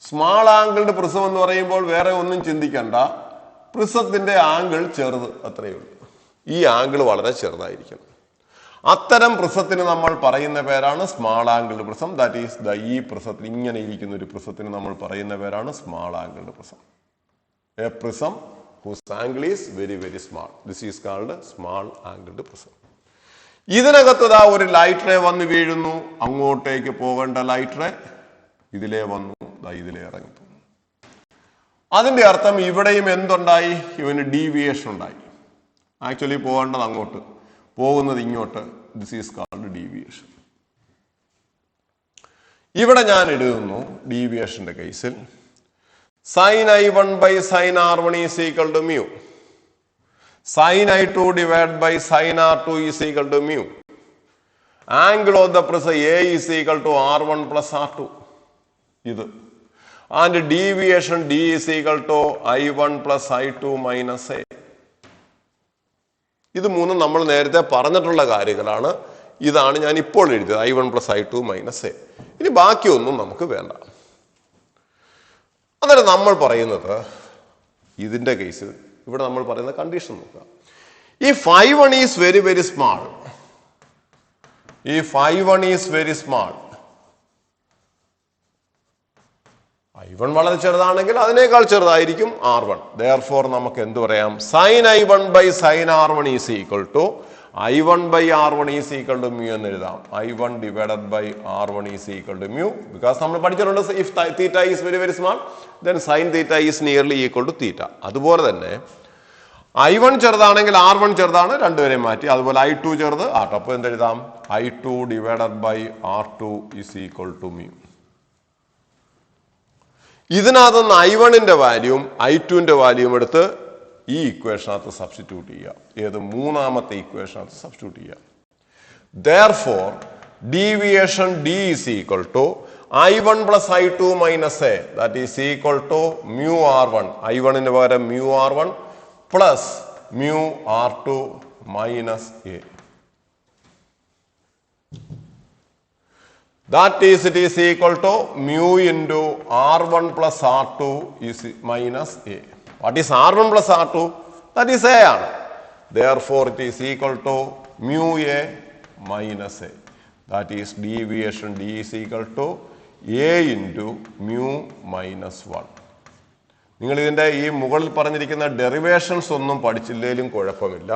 Small angled prism എന്ന് പറയുമ്പോൾ വേറെ ഒന്നും ചിന്തിക്കണ്ട. പ്രിസത്തിന്റെ ആംഗിൾ ചെറുത്, അത്രയേ ഉള്ളൂ. ഈ ആംഗിൾ വളരെ ചെറുതായിരിക്കണം. അത്തരം പ്രിസത്തിന് നമ്മൾ പറയുന്ന പേരാണ് small angled prism. That is ഈ പ്രിസത്തിൽ ഇങ്ങനെ ഇരിക്കുന്ന ഒരു പ്രിസത്തിന് നമ്മൾ പറയുന്ന പേരാണ് small angled prism. A prism whose angle is very very small. This is called small angled prism. ഇതിനകത്ത് ഒരു ലൈറ്റ് റേ വന്ന് വീഴുന്നു. അങ്ങോട്ടേക്ക് പോകേണ്ട ലൈറ്റ് റേ ഇതിലേ വന്നു, ഇതിലേ ഇറങ്ങിപ്പോകുന്നു. അതിന്റെ അർത്ഥം ഇവിടെയും എന്തുണ്ടായി? ഇവന് ഡീവിയേഷൻ ഉണ്ടായി. ആക്ച്വലി പോകേണ്ടത് അങ്ങോട്ട്, പോകുന്നത് ഇങ്ങോട്ട്. This is called deviation. ഇവിടെ ഞാൻ എഴുതുന്നു ഡീവിയേഷന്റെ കേസിൽ sin I1 by sin R1 is equal to mu, sin I2 divided by sin R2 is equal to mu, angle of the prism A is equal to R1 plus R2. ഇത് and deviation D is equal to I1 plus I2 minus A. ഇത് മൂന്നും നമ്മൾ നേരത്തെ പറഞ്ഞിട്ടുള്ള കാര്യങ്ങളാണ്. ഇതാണ് ഞാൻ ഇപ്പോൾ എഴുതിയത്, I1 plus I2 minus A. ഇനി ബാക്കിയൊന്നും നമുക്ക് വേണ്ട. അന്നേരം നമ്മൾ പറയുന്നത് ഇതിന്റെ കേസിൽ ഇവിടെ നമ്മൾ പറയുന്ന കണ്ടീഷൻ നോക്കുക. If I1 is very very small, if I1 is very small, I1 വളരെ ചെറുതാണെങ്കിൽ അതിനേക്കാൾ ചെറുതായിരിക്കും R1. Therefore നമുക്ക് എന്ത് പറയാം? sin I1 by sin R1 is equal to I1 by R1 is equal to mu എന്ന് എഴുതാം. I1 divided by R1 is equal to mu, because നമ്മൾ പഠിച്ചിട്ടുണ്ട് if theta is very very small then sin theta is nearly equal to theta. അതുപോലെ തന്നെ I1 ചെറുതാണെങ്കിൽ R1 ചെറുതാണ്, രണ്ടുപേരെയും മാറ്റി. അതുപോലെ I2 ചെറുത് R2. അപ്പോൾ എന്തെഴുതാം? I2 divided by R2 is equal to mu. ഇതിനകത്തുനിന്ന് I1ന്റെ വാല്യൂവും I2ന്റെ വാല്യൂവും എടുത്ത് ഈ ഇക്വേഷനകത്ത് സബ്സ്റ്റിറ്റ്യൂട്ട് ചെയ്യുക. ഏത്? മൂന്നാമത്തെ ഇക്വേഷനകത്ത് സബ്സ്റ്റിറ്റ്യൂട്ട് ചെയ്യുക. Therefore deviation D is equal to I1 plus I2 minus A, that is equal to mu R1. I1ന് പകരം mu R1 plus mu R2 minus A. That is, it is equal to mu into R1 plus R2 is minus A. What is R1 plus R2? That is A ആണ്. Therefore it is equal to mu A minus A. That is deviation D is equal to A into mu minus 1. നിങ്ങൾ ഇതിന്റെ ഈ മുകളിൽ പറഞ്ഞിരിക്കുന്ന derivations ഒന്നും പഠിച്ചില്ലെങ്കിലും കുഴപ്പമില്ല.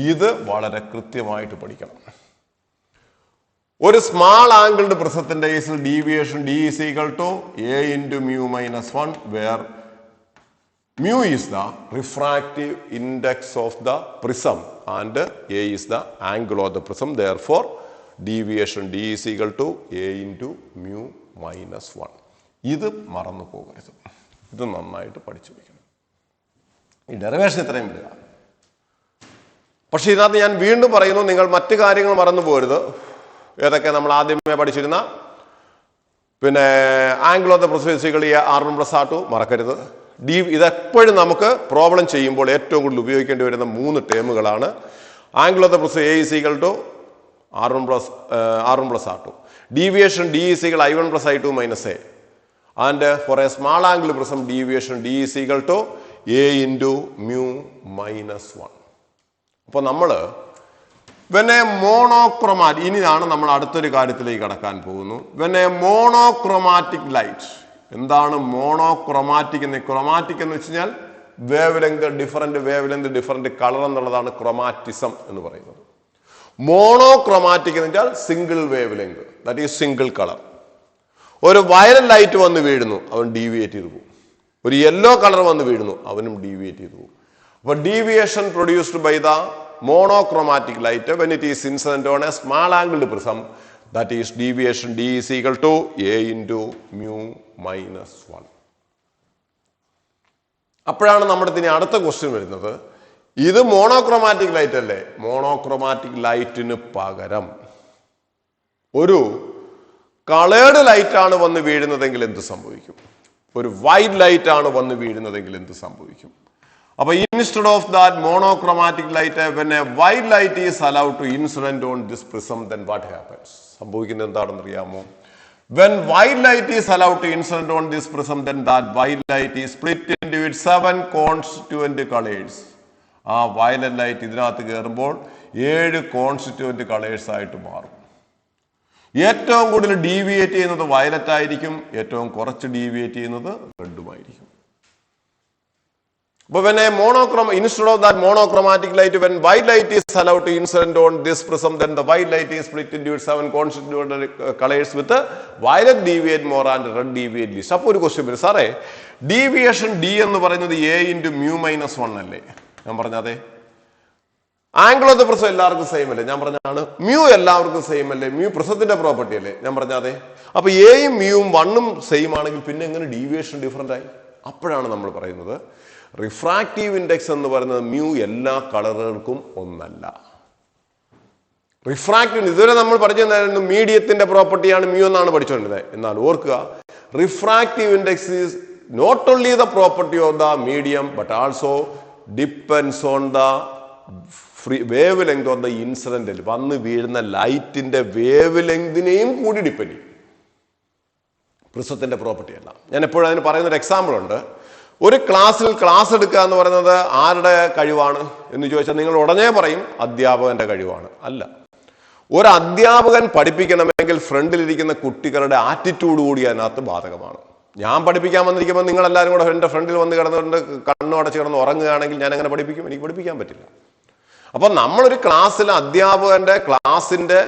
ഇത് വളരെ കൃത്യമായിട്ട് പഠിക്കണം. ഒരു സ്മാൾ ആംഗിൾഡ് പ്രിസത്തിന്റെ കേസിൽ deviation D is equal to A into mu minus 1, where mu is the refractive index of the prism and A is the angle of the prism. Therefore deviation D is equal to A into mu minus 1. ഇത് മറന്നു പോകരുത്. ഇത് നന്നായിട്ട് പഠിച്ചു വയ്ക്കണം. ഈ derivation ഇത്രയും വരിക. പക്ഷെ ഇതിനകത്ത് ഞാൻ വീണ്ടും പറയുന്നു, നിങ്ങൾ മറ്റു കാര്യങ്ങൾ മറന്നു പോകരുത്. ഏതൊക്കെ നമ്മൾ ആദ്യമേ പഠിച്ചിരുന്ന പിന്നെ angle of the prism R1 plus R2 മറക്കരുത്. ഇതെപ്പോഴും നമുക്ക് പ്രോബ്ലം ചെയ്യുമ്പോൾ ഏറ്റവും കൂടുതൽ ഉപയോഗിക്കേണ്ടി വരുന്ന 3 ടേമുകളാണ്. Angle of the prism A is equal to R1 plus R2. Deviation D is equal to I1 plus I2 minus A. And for a small angle prism, deviation D is equal to A into mu minus 1. അപ്പോൾ നമ്മൾ when a monochromatic, ഇനിയാണ് നമ്മൾ അടുത്തൊരു കാര്യത്തിലേക്ക് കടക്കാൻ പോകുന്നു. when a monochromatic light, എന്താണ് monochromatic എന്ന്? ക്രോമാറ്റിക് എന്ന് വെച്ച് കഴിഞ്ഞാൽ വേവ് ലെങ്ത്, ഡിഫറെന്റ് കളർ എന്നുള്ളതാണ് ക്രോമാറ്റിസം എന്ന് പറയുന്നത്. മോണോക്രോമാറ്റിക് എന്ന് വെച്ചാൽ single wave length, that is single colour. ഒരു വയലറ്റ് ലൈറ്റ് വന്ന് വീഴുന്നു, അവൻ ഡീവിയേറ്റ് ചെയ്തു പോകും. ഒരു യെല്ലോ കളർ വന്ന് വീഴുന്നു, അവനും ഡീവിയേറ്റ് ചെയ്തു പോകും. അപ്പോൾ deviation produced by the monochromatic light when it is incident on a small angled prism That is deviation D is equal to A into mu minus 1. അപ്പോഴാണ് നമ്മുടെ ഇനി അടുത്ത ക്വസ്റ്റ്യൻ വരുന്നത്, ഇത് മോണോക്രോമാറ്റിക് ലൈറ്റ് അല്ലേ? മോണോക്രോമാറ്റിക് ലൈറ്റിന് പകരം ഒരു കളേർഡ് ലൈറ്റ് ആണ് വന്ന് വീഴുന്നതെങ്കിൽ എന്ത് സംഭവിക്കും? ഒരു വൈറ്റ് ലൈറ്റ് ആണ് വന്ന് വീഴുന്നതെങ്കിൽ എന്ത് സംഭവിക്കും? അപ്പൊ instead of that monochromatic light, when a white light is allowed to incident on this prism, then what happens? സംഭവിക്കുന്നത് എന്താണെന്ന് അറിയാമോ? When white light is allowed to incident on this prism, then that white light is split into its 7 constituent colors. ആ violet light ഇതിനകത്ത് കയറുമ്പോൾ 7 constituent colours ആയിട്ട് മാറും. ഏറ്റവും കൂടുതൽ ഡീവിയേറ്റ് ചെയ്യുന്നത് വയലറ്റ് ആയിരിക്കും, ഏറ്റവും കുറച്ച് ഡീവിയേറ്റ് ചെയ്യുന്നത് റെഡുമായിരിക്കും. But when a instead of that monochromatic light, when white light is allowed to incident on this prism, then the white light is split into its 7 constituent colors with the violet deviate more and red deviate least. അപ്പോൾ ഒരു question വരും, സാറേ deviation D എന്ന് പറയുന്നത് A into mu minus 1 അല്ലേ? ഞാൻ പറഞ്ഞതെ angle of the prism എല്ലാവർക്കും same അല്ലേ? ഞാൻ പറഞ്ഞാണ് മ്യൂ എല്ലാവർക്കും സെയിം അല്ലേ? മ്യൂ പ്രിസത്തിന്റെ പ്രോപ്പർട്ടി അല്ലേ? ഞാൻ പറഞ്ഞതെ അപ്പൊ എയും മ്യൂവും 1ഉം സെയിം ആണെങ്കിൽ പിന്നെ എങ്ങനെ ഡീവിയേഷൻ ഡിഫറെന്റ് ആയി? അപ്പോഴാണ് നമ്മൾ പറയുന്നത് റിഫ്രാക്റ്റീവ് ഇൻഡെക്സ് എന്ന് പറയുന്നത് മ്യൂ എല്ലാ കളറുകൾക്കും ഒന്നല്ല. റിഫ്രാക്റ്റീവ് ഇതുവരെ നമ്മൾ പഠിച്ചിരുന്നു മീഡിയത്തിന്റെ പ്രോപ്പർട്ടിയാണ് മ്യൂ എന്നാണ് പഠിച്ചുകൊണ്ടിരുന്നത്. എന്നാൽ ഓർക്കുക, refractive index is not only the property of the medium but also depends on the wavelength of the ഇൻസിഡന്റിൽ വന്ന് വീഴുന്ന ലൈറ്റിന്റെ വേവ് ലെങ്തിനെയും കൂടി ഡിപ്പെൻഡ് ചെയ്യും. പ്രിസത്തിന്റെ പ്രോപ്പർട്ടി അല്ല. ഞാൻ എപ്പോഴും അതിന് പറയുന്നൊരു എക്സാമ്പിൾ ഉണ്ട്. ഒരു ക്ലാസ്സിൽ ക്ലാസ് എടുക്കുക എന്ന് പറയുന്നത് ആരുടെ കഴിവാണ് എന്ന് ചോദിച്ചാൽ നിങ്ങൾ ഉടനെ പറയും അധ്യാപകന്റെ കഴിവാണ്. അല്ല, ഒരു അധ്യാപകൻ പഠിപ്പിക്കണമെങ്കിൽ ഫ്രണ്ടിലിരിക്കുന്ന കുട്ടികളുടെ ആറ്റിറ്റ്യൂഡ് കൂടി അതിനകത്ത് ബാധകമാണ്. ഞാൻ പഠിപ്പിക്കാൻ വന്നിരിക്കുമ്പോൾ നിങ്ങളെല്ലാവരും കൂടെ എൻ്റെ ഫ്രണ്ടിൽ വന്ന് കിടന്നുകൊണ്ട് കണ്ണു അടച്ച് കിടന്ന് ഉറങ്ങുകയാണെങ്കിൽ ഞാൻ എങ്ങനെ പഠിപ്പിക്കും? എനിക്ക് പഠിപ്പിക്കാൻ പറ്റില്ല. അപ്പൊ നമ്മളൊരു ക്ലാസ്സിൽ അധ്യാപകന്റെ ക്ലാസിന്റെ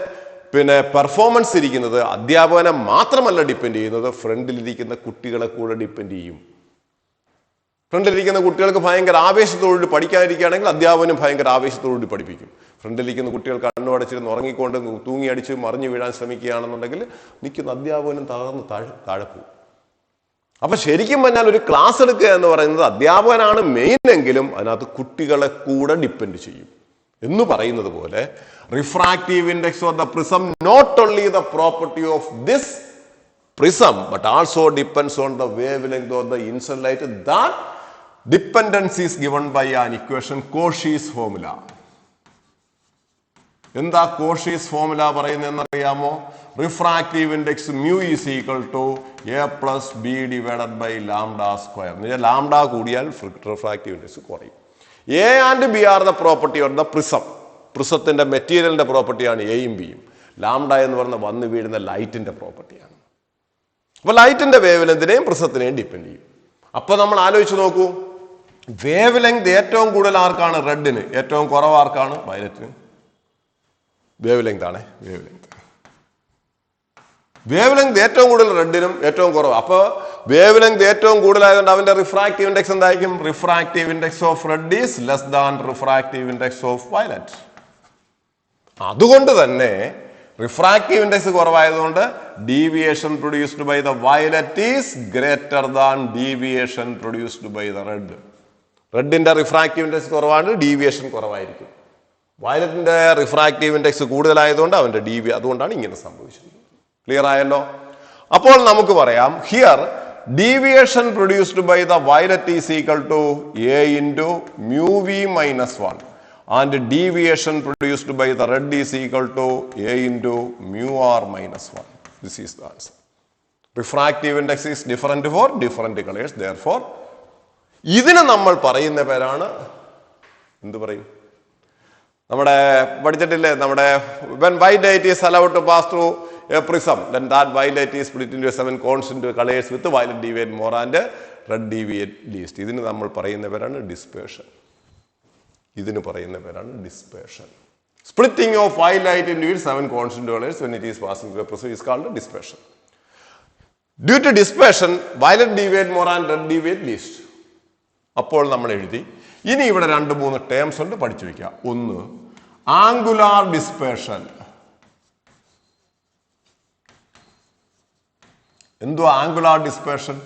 പെർഫോമൻസ് ഇരിക്കുന്നത് അധ്യാപകനെ മാത്രമല്ല ഡിപ്പെൻഡ് ചെയ്യുന്നത്, ഫ്രണ്ടിലിരിക്കുന്ന കുട്ടികളെ കൂടെ ഡിപ്പെൻഡ് ചെയ്യും. ഫ്രണ്ടിലിരിക്കുന്ന കുട്ടികൾക്ക് ഭയങ്കര ആവേശത്തോടുകൂടി പഠിക്കാതിരിക്കുകയാണെങ്കിൽ അധ്യാപകനും ഭയങ്കര ആവേശത്തോടുകൂടി പഠിപ്പിക്കും. ഫ്രണ്ടിലിരിക്കുന്ന കുട്ടികൾ കണ്ണു അടച്ചിരുന്ന് ഉറങ്ങിക്കൊണ്ട് തൂങ്ങി അടിച്ച് മറിഞ്ഞു വീഴാൻ ശ്രമിക്കുകയാണെന്നുണ്ടെങ്കിൽ നിൽക്കുന്ന അധ്യാപകനും തകർന്ന് താഴെ പോകും. അപ്പൊ ശരിക്കും പറഞ്ഞാൽ ഒരു ക്ലാസ് എടുക്കുക എന്ന് പറയുന്നത് അധ്യാപകനാണ് മെയിൻ എങ്കിലും അതിനകത്ത് കുട്ടികളെ കൂടെ ഡിപ്പെൻഡ് ചെയ്യും. എന്ന് പറയുന്നത് പോലെ refractive index of the prism not only the property of this prism but also depends on the wavelength of the incident light. That dependence is given by an equation, Cauchy's formula. എന്താ Cauchy's formula പറയുന്നതെന്ന് അറിയാമോ? Refractive index mu is equal to A plus B divided by lambda square. Lambda കൂടിയാൽ refractive index കുറയും. A and B are the property of the prism. പ്രിസത്തിന്റെ മെറ്റീരിയലിന്റെ പ്രോപ്പർട്ടിയാണ് എയും ബിയും. ലാംഡ എന്ന് പറയുന്ന വന്ന് വീഴുന്ന ലൈറ്റിന്റെ പ്രോപ്പർട്ടിയാണ്. അപ്പൊ ലൈറ്റിന്റെ വേവ് ലെങ്തിനെയും പ്രിസത്തിനെയും ഡിപ്പെൻഡ് ചെയ്യും. അപ്പൊ നമ്മൾ ആലോചിച്ച് നോക്കൂ, വേവ് ലെങ്ത് ഏറ്റവും കൂടുതൽ ആർക്കാണ്? റെഡിന്. ഏറ്റവും കുറവ് ആർക്കാണ്? വയലറ്റിന്. വേവ് ലെങ്ത് ആണ് വേവ് ലെങ്ത് ഏറ്റവും കൂടുതൽ റെഡിനും ഏറ്റവും കുറവ്. അപ്പൊ വേവ് ലെങ്ത് ഏറ്റവും കൂടുതലായതുകൊണ്ട് അവന്റെ റിഫ്രാക്റ്റീവ് ഇൻഡെക്സ് എന്തായിരിക്കും? Refractive index of red is less than refractive index of violet. അതുകൊണ്ട് തന്നെ റിഫ്രാക്റ്റീവ് ഇൻഡെക്സ് കുറവായതുകൊണ്ട് deviation produced by the violet is greater than deviation produced by the red. റെഡിന്റെ റിഫ്രാക്റ്റീവ് ഇൻഡെക്സ് കുറവാണ്, deviation കുറവായിരിക്കും. വയലറ്റിന്റെ refractive index കൂടുതലായതുകൊണ്ട് അവന്റെ അതുകൊണ്ടാണ് ഇങ്ങനെ സംഭവിച്ചിരിക്കുന്നത്. ക്ലിയർ ആയല്ലോ? അപ്പോൾ നമുക്ക് പറയാം, here deviation produced by the violet is equal to A into mu V minus 1 and deviation produced by the red is equal to a into mu r minus 1. This is the answer. Refractive index is different for different colors. Therefore, ഇതിനെ നമ്മൾ പറയുന്ന പേരാണ് എന്ത് പറയും? നമ്മുടെ പഠിച്ചിട്ടില്ലേ, നമ്മുടെ when white light is allowed to pass through a prism, then that white light is split into 7 constituent colors with violet deviate more and red deviate least. ഇതിന് നമ്മൾ പറയുന്ന പേരാണ് ഡിസ്പേർഷൻ. ഇതിന് പറയുന്ന പേരാണ് dispersion. Splitting of white light into it's 7 constant colors when it is passing through a prism is called dispersion. Due to dispersion, violet deviate more and red deviate least. അപ്പോൾ നമ്മൾ എഴുതി. ഇനി ഇവിടെ 2-3 ടേംസ് ഉണ്ട്, പഠിച്ചു വെക്കുക. ഒന്ന്, ആംഗുലാർ ഡിസ്പേർഷൻ. എന്തുവാ ആംഗുലാർ ഡിസ്പേർഷൻ?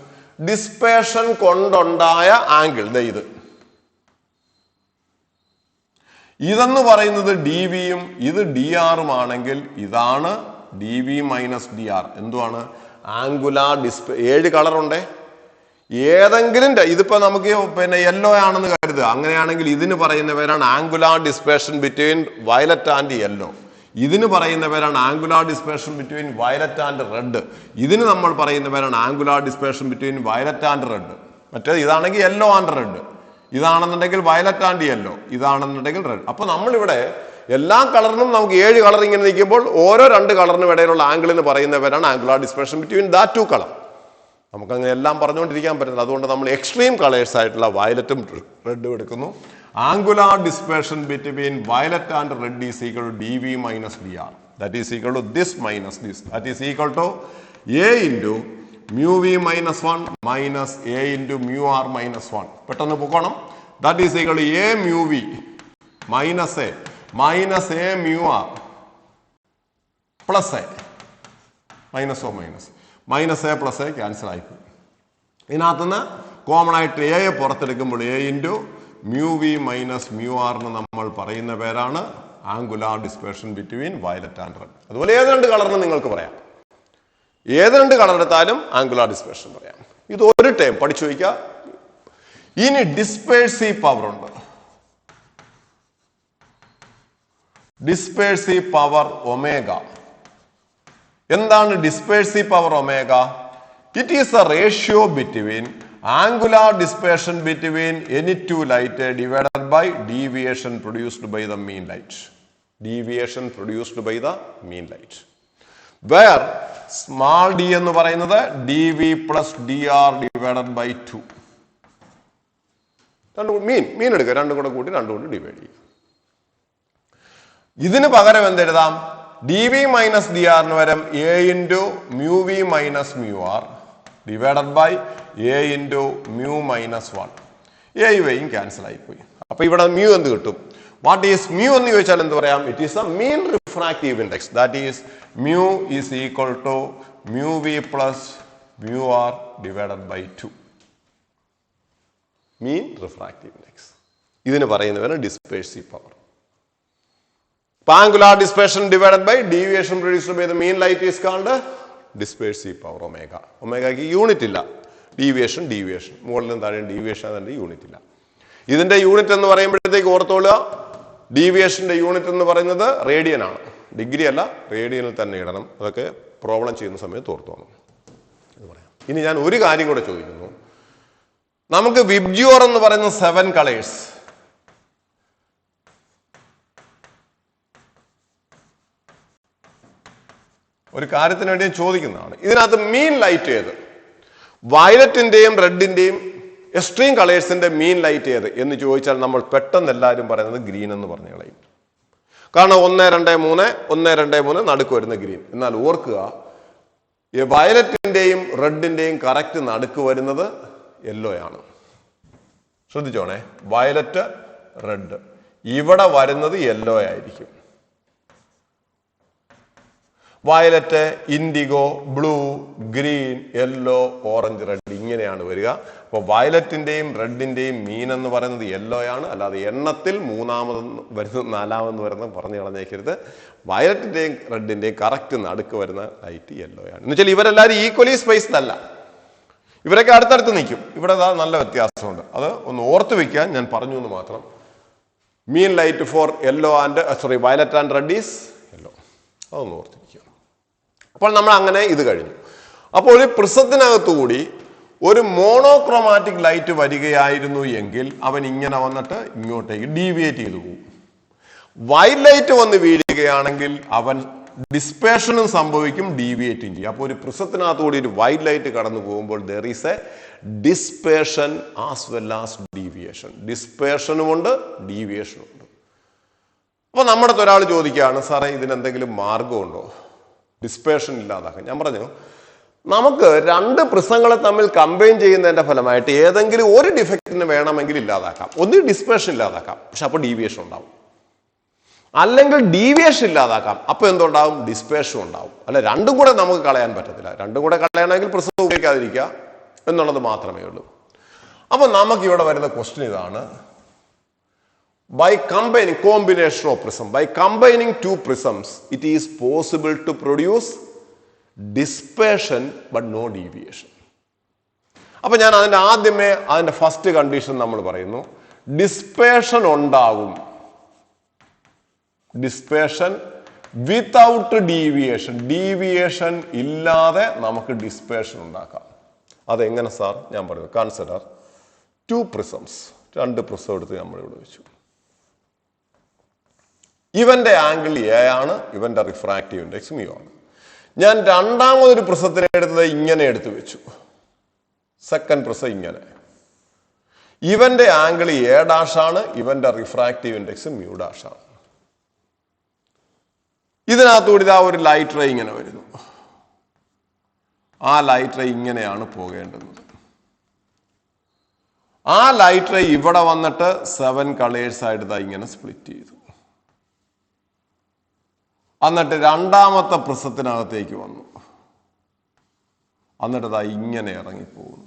ഡിസ്പേർഷൻ കൊണ്ടുണ്ടായ ആംഗിൾ ഇത്. ഇതെന്ന് പറയുന്നത് ഡി വിയും ഇത് ഡി ആറും ആണെങ്കിൽ ഇതാണ് D V minus D R. എന്തുവാണ്? Angular dispersion. 7 കളറുണ്ടേ. ഏതെങ്കിലും ഇതിപ്പോ നമുക്ക് യെല്ലോ ആണെന്ന് കരുതുക. അങ്ങനെയാണെങ്കിൽ ഇതിന് പറയുന്ന പേരാണ് angular dispersion between violet and yellow. ഇതിന് പറയുന്ന പേരാണ് angular dispersion between violet and red. ഇതിന് നമ്മൾ പറയുന്ന പേരാണ് angular dispersion between violet and red. മറ്റേത് ഇതാണെങ്കിൽ യെല്ലോ ആൻഡ് റെഡ്, ഇതാണെന്നുണ്ടെങ്കിൽ വയലറ്റ് ആൻഡ് യെല്ലോ, ഇതാണെന്നുണ്ടെങ്കിൽ റെഡ്. അപ്പൊ നമ്മളിവിടെ എല്ലാ കളറിനും നമുക്ക് 7 കളർ ഇങ്ങനെ നിൽക്കുമ്പോൾ ഓരോ 2 കളറിനും ഇടയിലുള്ള ആംഗിളിന് പറയുന്ന പേരാണ് angular dispersion between that 2 colour. നമുക്കങ്ങനെ എല്ലാം പറഞ്ഞുകൊണ്ടിരിക്കാൻ പറ്റില്ല. അതുകൊണ്ട് നമ്മൾ എക്സ്ട്രീം കളേഴ്സ് ആയിട്ടുള്ള വയലറ്റും റെഡും എടുക്കുന്നു. Angular dispersion between violet and red is equal to D V minus D R. That is equal to this minus this. That is equal to A into mu v minus 1 minus a into mu r minus 1. പെട്ടെന്ന് പോകണം. That is equal to a mu v minus a mu r plus a minus o minus a plus a cancel ആയിപ്പോയി. ഇതിനകത്തുനിന്ന് common ആയിട്ട് A പുറത്തെടുക്കുമ്പോൾ a into mu v minus mu r എന്ന് നമ്മൾ പറയുന്ന പേരാണ് angular dispersion between violet and red. അതുപോലെ ഏത് 2 കളറിന് നിങ്ങൾക്ക് പറയാം. ഏത് 2 കളർ എടുത്താലും ആംഗുലാർ ഡിസ്പേർഷൻ പറയാം. ഇത് ഒരു ടൈം പഠിച്ചു വയ്ക്കുക. ഇനി ഡിസ്പേഴ്സീവ് പവർ ഉണ്ട്. Dispersive power omega. എന്താണ് dispersive power omega? It is a ratio between angular dispersion between any 2 light divided by deviation produced by the mean light. Deviation produced by the mean light. Where small D എന്ന് പറയുന്നത് D V plus D R divided by 2. Mean എടുക്കുക, 2 കൂടെ കൂട്ടി 2 കൊണ്ട് divide ചെയ്യുക. ഇതിന് പകരം എന്തെഴുതാം? ഡി വി മൈനസ് ഡി ആറിന് പകരം A into mu V minus mu R divided by A into mu minus 1. A വൈയും ക്യാൻസൽ ആയിപ്പോയി. അപ്പൊ ഇവിടെ മ്യൂ എന്ത് കിട്ടും? വാട്ട് ഈസ് മ്യൂ എന്ന് ചോദിച്ചാൽ എന്ത് പറയാം? It is A mean refractive index. That is mu is equal to mu v plus mu r divided by 2. Mean refractive index. ഇതിന് പറയുന്നവരാണ് ഡിസ്പേഴ്സീവ് power. Angular dispersion divided by deviation produced by the mean light is called dispersive power omega. ഒമേഗയ്ക്ക് unit ഇല്ല. Deviation മുകളിലും താഴെ deviation അതിന്റെ unit ഇല്ല. ഇതിന്റെ unit എന്ന് പറയുമ്പോഴത്തേക്ക് ഓർത്തോളുക, ഡീവിയേഷന്റെ യൂണിറ്റ് എന്ന് പറയുന്നത് റേഡിയൻ ആണ്. ഡിഗ്രി അല്ല, റേഡിയനിൽ തന്നെ ഇടണം. അതൊക്കെ പ്രോബ്ലം ചെയ്യുന്ന സമയത്ത് ഓർത്തു വേണം. ഇനി ഞാൻ ഒരു കാര്യം കൂടെ ചോദിക്കുന്നു. നമുക്ക് വിബ്ജിയോർ എന്ന് പറയുന്ന 7 കളേഴ്സ്, ഒരു കാര്യത്തിന് വേണ്ടി ചോദിക്കുന്നതാണ്. ഇതിനകത്ത് മീൻ ലൈറ്റ് ഏത്? വയലറ്റിന്റെയും റെഡിന്റെയും എക്സ്ട്രീം കളേഴ്സിന്റെ മീൻ ലൈറ്റ് ഏത് എന്ന് ചോദിച്ചാൽ നമ്മൾ പെട്ടെന്ന് എല്ലാവരും പറയുന്നത് ഗ്രീൻ എന്ന് പറഞ്ഞു കളയും. കാരണം 1, 2, 3 നടുക്ക് വരുന്ന ഗ്രീൻ. എന്നാൽ ഓർക്കുക, വയലറ്റിന്റെയും റെഡിന്റെയും കറക്റ്റ് നടുക്ക് വരുന്നത് യെല്ലോ ആണ്. ശ്രദ്ധിച്ചോണേ, വയലറ്റ് റെഡ് ഇവിടെ വരുന്നത് യെല്ലോ ആയിരിക്കും. Violet, indigo, blue, green, yellow, orange, red ഇങ്ങനെയാണ് വരിക. അപ്പൊ വയലറ്റിന്റെയും റെഡിന്റെയും മീൻ എന്ന് പറയുന്നത് യെല്ലോ ആണ്. അല്ലാതെ എണ്ണത്തിൽ 3ാമതെന്ന് വരുന്നത് 4ാമെന്ന് വരുന്നത് പറഞ്ഞു കളഞ്ഞേക്കരുത്. വയലറ്റിന്റെയും റെഡിന്റെയും കറക്റ്റ് നടുക്ക് വരുന്ന ലൈറ്റ് യെല്ലോ ആണ്. എന്ന് വെച്ചാൽ ഇവരെല്ലാവരും ഈക്വലി സ്പേസ്ഡ് അല്ല, ഇവരൊക്കെ അടുത്തടുത്ത് നിൽക്കും. ഇവിടെ നല്ല വ്യത്യാസമുണ്ട്. അത് ഒന്ന് ഓർത്ത് വെക്കാൻ ഞാൻ പറഞ്ഞു എന്ന് മാത്രം. Mean light for yellow and violet and red is yellow. അതൊന്ന് ഓർത്തിരിക്കുക. അപ്പോൾ നമ്മൾ അങ്ങനെ ഇത് കഴിഞ്ഞു. അപ്പോൾ ഒരു പ്രിസത്തിനകത്തുകൂടി ഒരു മോണോക്രോമാറ്റിക് ലൈറ്റ് വരികയായിരുന്നു എങ്കിൽ അവൻ ഇങ്ങനെ വന്നിട്ട് ഇങ്ങോട്ടേക്ക് ഡീവിയേറ്റ് ചെയ്തു പോകും. വൈറ്റ് ലൈറ്റ് വന്ന് വീഴുകയാണെങ്കിൽ അവൻ ഡിസ്പേർഷനും സംഭവിക്കും, ഡീവിയേറ്റും ചെയ്യും. അപ്പോൾ ഒരു പ്രിസത്തിനകത്തുകൂടി ഒരു വൈറ്റ് ലൈറ്റ് കടന്നു പോകുമ്പോൾ there is a dispersion as well as deviation. ഡിസ്പേർഷനും ഉണ്ട്, ഡീവിയേഷനും ഉണ്ട്. അപ്പൊ നമ്മുടെ ഒരാൾ ചോദിക്കുകയാണ്, സാറേ ഇതിനെന്തെങ്കിലും മാർഗമുണ്ടോ ഡിസ്പേർഷൻ ഇല്ലാതാക്കാൻ? ഞാൻ പറഞ്ഞു, നമുക്ക് 2 പ്രിസങ്ങളെ തമ്മിൽ കമ്പൈൻ ചെയ്യുന്നതിന്റെ ഫലമായിട്ട് ഏതെങ്കിലും ഒരു ഡിഫക്റ്റിന് വേണമെങ്കിൽ ഇല്ലാതാക്കാം. ഒന്ന് ഡിസ്പേർഷൻ ഇല്ലാതാക്കാം, പക്ഷെ അപ്പോൾ ഡീവിയേഷൻ ഉണ്ടാവും. അല്ലെങ്കിൽ ഡീവിയേഷൻ ഇല്ലാതാക്കാം. അപ്പൊ എന്തുണ്ടാവും? ഡിസ്പേർഷൻ ഉണ്ടാവും. അല്ല, രണ്ടും കൂടെ നമുക്ക് കളയാൻ പറ്റത്തില്ല. രണ്ടും കൂടെ കളയണമെങ്കിൽ പ്രിസം ഉപയോഗിക്കാതിരിക്കുക എന്നുള്ളത് മാത്രമേ ഉള്ളൂ. അപ്പൊ നമുക്ക് ഇവിടെ വരുന്ന ക്വസ്റ്റ്യൻ ഇതാണ്: by combining combination of prism, by combining two prisms, it is possible to produce dispersion but no deviation. അപ്പൊ ഞാൻ അതിന്റെ ആദ്യമേ അതിന്റെ ഫസ്റ്റ് കണ്ടീഷൻ നമ്മൾ പറയുന്നു, ഡിസ്പേർഷൻ ഉണ്ടാകും. ഡിസ്പേർഷൻ വിത്തൗട്ട് ഡീവിയേഷൻ, ഡീവിയേഷൻ ഇല്ലാതെ നമുക്ക് ഡിസ്പേർഷൻ ഉണ്ടാക്കാം. അതെങ്ങനെ സാർ? ഞാൻ പറയുന്നു, കൺസിഡർ ടു പ്രിസംസ്, രണ്ട് പ്രിസം എടുത്ത് നമ്മൾ ഇവിടെ വെച്ചു. ഇവന്റെ ആംഗിൾ എ ആണ്, ഇവന്റെ റിഫ്രാക്റ്റീവ് ഇൻഡെക്സ് മ്യൂ ആണ്. ഞാൻ രണ്ടാമതൊരു പ്രിസത്തിനെ എടുത്തത് ഇങ്ങനെ എടുത്തു വെച്ചു, സെക്കൻഡ് പ്രിസം ഇങ്ങനെ. ഇവന്റെ ആംഗിൾ എ ഡാഷ് ആണ്, ഇവന്റെ റിഫ്രാക്റ്റീവ് ഇൻഡെക്സ് മ്യൂ ഡാഷ് ആണ്. ഇതിനകത്തുകൂടി ഇതാ ഒരു ലൈറ്റ് റേ ഇങ്ങനെ വരുന്നു. ആ ലൈറ്റ് റേ ഇങ്ങനെയാണ് പോകേണ്ടത്. ആ ലൈറ്റ് റേ ഇവിടെ വന്നിട്ട് 7 കളേഴ്സ് ആയിട്ട് ഇതാ ഇങ്ങനെ സ്പ്ലിറ്റ് ചെയ്തു. എന്നിട്ട് രണ്ടാമത്തെ പ്രിസത്തിനകത്തേക്ക് വന്നു. എന്നിട്ട് ഇതാ ഇങ്ങനെ ഇറങ്ങിപ്പോകുന്നു.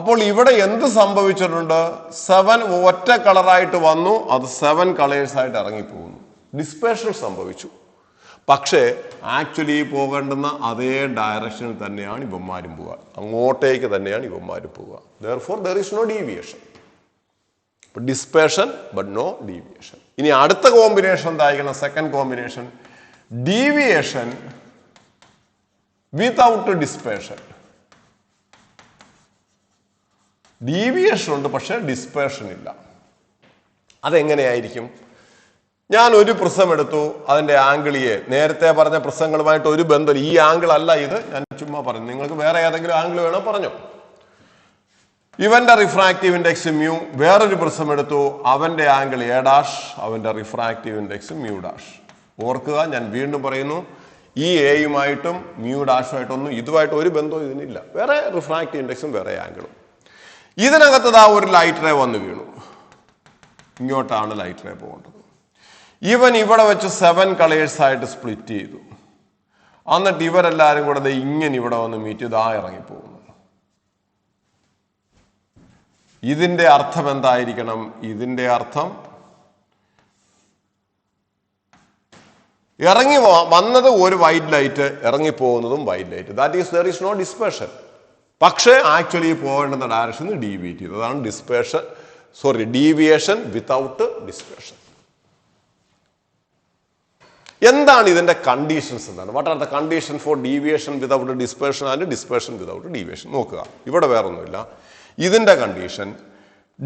അപ്പോൾ ഇവിടെ എന്ത് സംഭവിച്ചിട്ടുണ്ട്? 7 ഒറ്റ കളറായിട്ട് വന്നു, അത് 7 കളേഴ്സ് ആയിട്ട് ഇറങ്ങിപ്പോകുന്നു. ഡിസ്പേർഷൻ സംഭവിച്ചു. പക്ഷേ ആക്ച്വലി പോകേണ്ടുന്ന അതേ ഡയറക്ഷനിൽ തന്നെയാണ് ഇവന്മാരും പോവുക, അങ്ങോട്ടേക്ക് തന്നെയാണ് ഇവന്മാരും പോവുക. Therefore there is no deviation. Dispersion but no deviation. ഇനി അടുത്ത കോമ്പിനേഷൻ എന്തായിരിക്കണം? Second combination, deviation without dispersion. Deviation ഉണ്ട്, പക്ഷെ ഡിസ്പേർഷൻ ഇല്ല. അതെങ്ങനെയായിരിക്കും? ഞാൻ ഒരു പ്രിസം എടുത്തു, അതിന്റെ ആംഗിൾ എ, നേരത്തെ പറഞ്ഞ പ്രിസങ്ങളുമായിട്ട് ഒരു ബന്ധം, ഈ ആംഗിൾ അല്ല ഇത്, ഞാൻ ചുമ്മാ പറഞ്ഞു. നിങ്ങൾക്ക് വേറെ ഏതെങ്കിലും ആംഗിൾ വേണോ പറഞ്ഞോ. ഇവന്റെ റിഫ്രാക്റ്റീവ് ഇൻഡെക്സ് മ്യൂ. വേറൊരു പ്രിസം എടുത്തു, അവന്റെ ആംഗിൾ എ ഡാഷ്, അവന്റെ റിഫ്രാക്റ്റീവ് ഇൻഡെക്സ് മ്യൂ ഡാഷ്. ഓർക്കുക, ഞാൻ വീണ്ടും പറയുന്നു, ഈ എയുമായിട്ടും മ്യൂ ഡാഷുമായിട്ടൊന്നും ഇതുമായിട്ട് ഒരു ബന്ധവും ഇതിനില്ല. വേറെ റിഫ്രാക്റ്റീവ് ഇൻഡെക്സും വേറെ ആംഗിളും. ഇതിനകത്തതാ ഒരു ലൈറ്റ് റേ വന്ന് വീണു. ഇങ്ങോട്ടാണ് ലൈറ്റ് റേ പോകേണ്ടത്. ഇവൻ ഇവിടെ വെച്ച് 7 കളേഴ്സ് ആയിട്ട് സ്പ്ലിറ്റ് ചെയ്തു. എന്നിട്ട് ഇവരെല്ലാരും കൂടെ ഇങ്ങനെ ഇവിടെ വന്ന് മീറ്റ് ചെയ്ത് ഇറങ്ങിപ്പോകുന്നു. ഇതിന്റെ അർത്ഥം എന്തായിരിക്കണം? ഇതിന്റെ അർത്ഥം ഇറങ്ങി വന്നത് ഒരു വൈറ്റ് ലൈറ്റ്, ഇറങ്ങിപ്പോകുന്നതും white light. That is there is no dispersion. പക്ഷേ ആക്ച്വലി പോകേണ്ടുന്ന ഡയറക്ഷൻ ഡീവിയേറ്റ് ചെയ്തു. അതാണ് ഡീവിയേഷൻ വിത്തൗട്ട് ഡിസ്പേർഷൻ. എന്താണ് ഇതിന്റെ കണ്ടീഷൻസ്? എന്താണ്? What are the condition for deviation without dispersion and dispersion without deviation? നോക്കുക, ഇവിടെ വേറൊന്നുമില്ല. ഇതിന്റെ condition,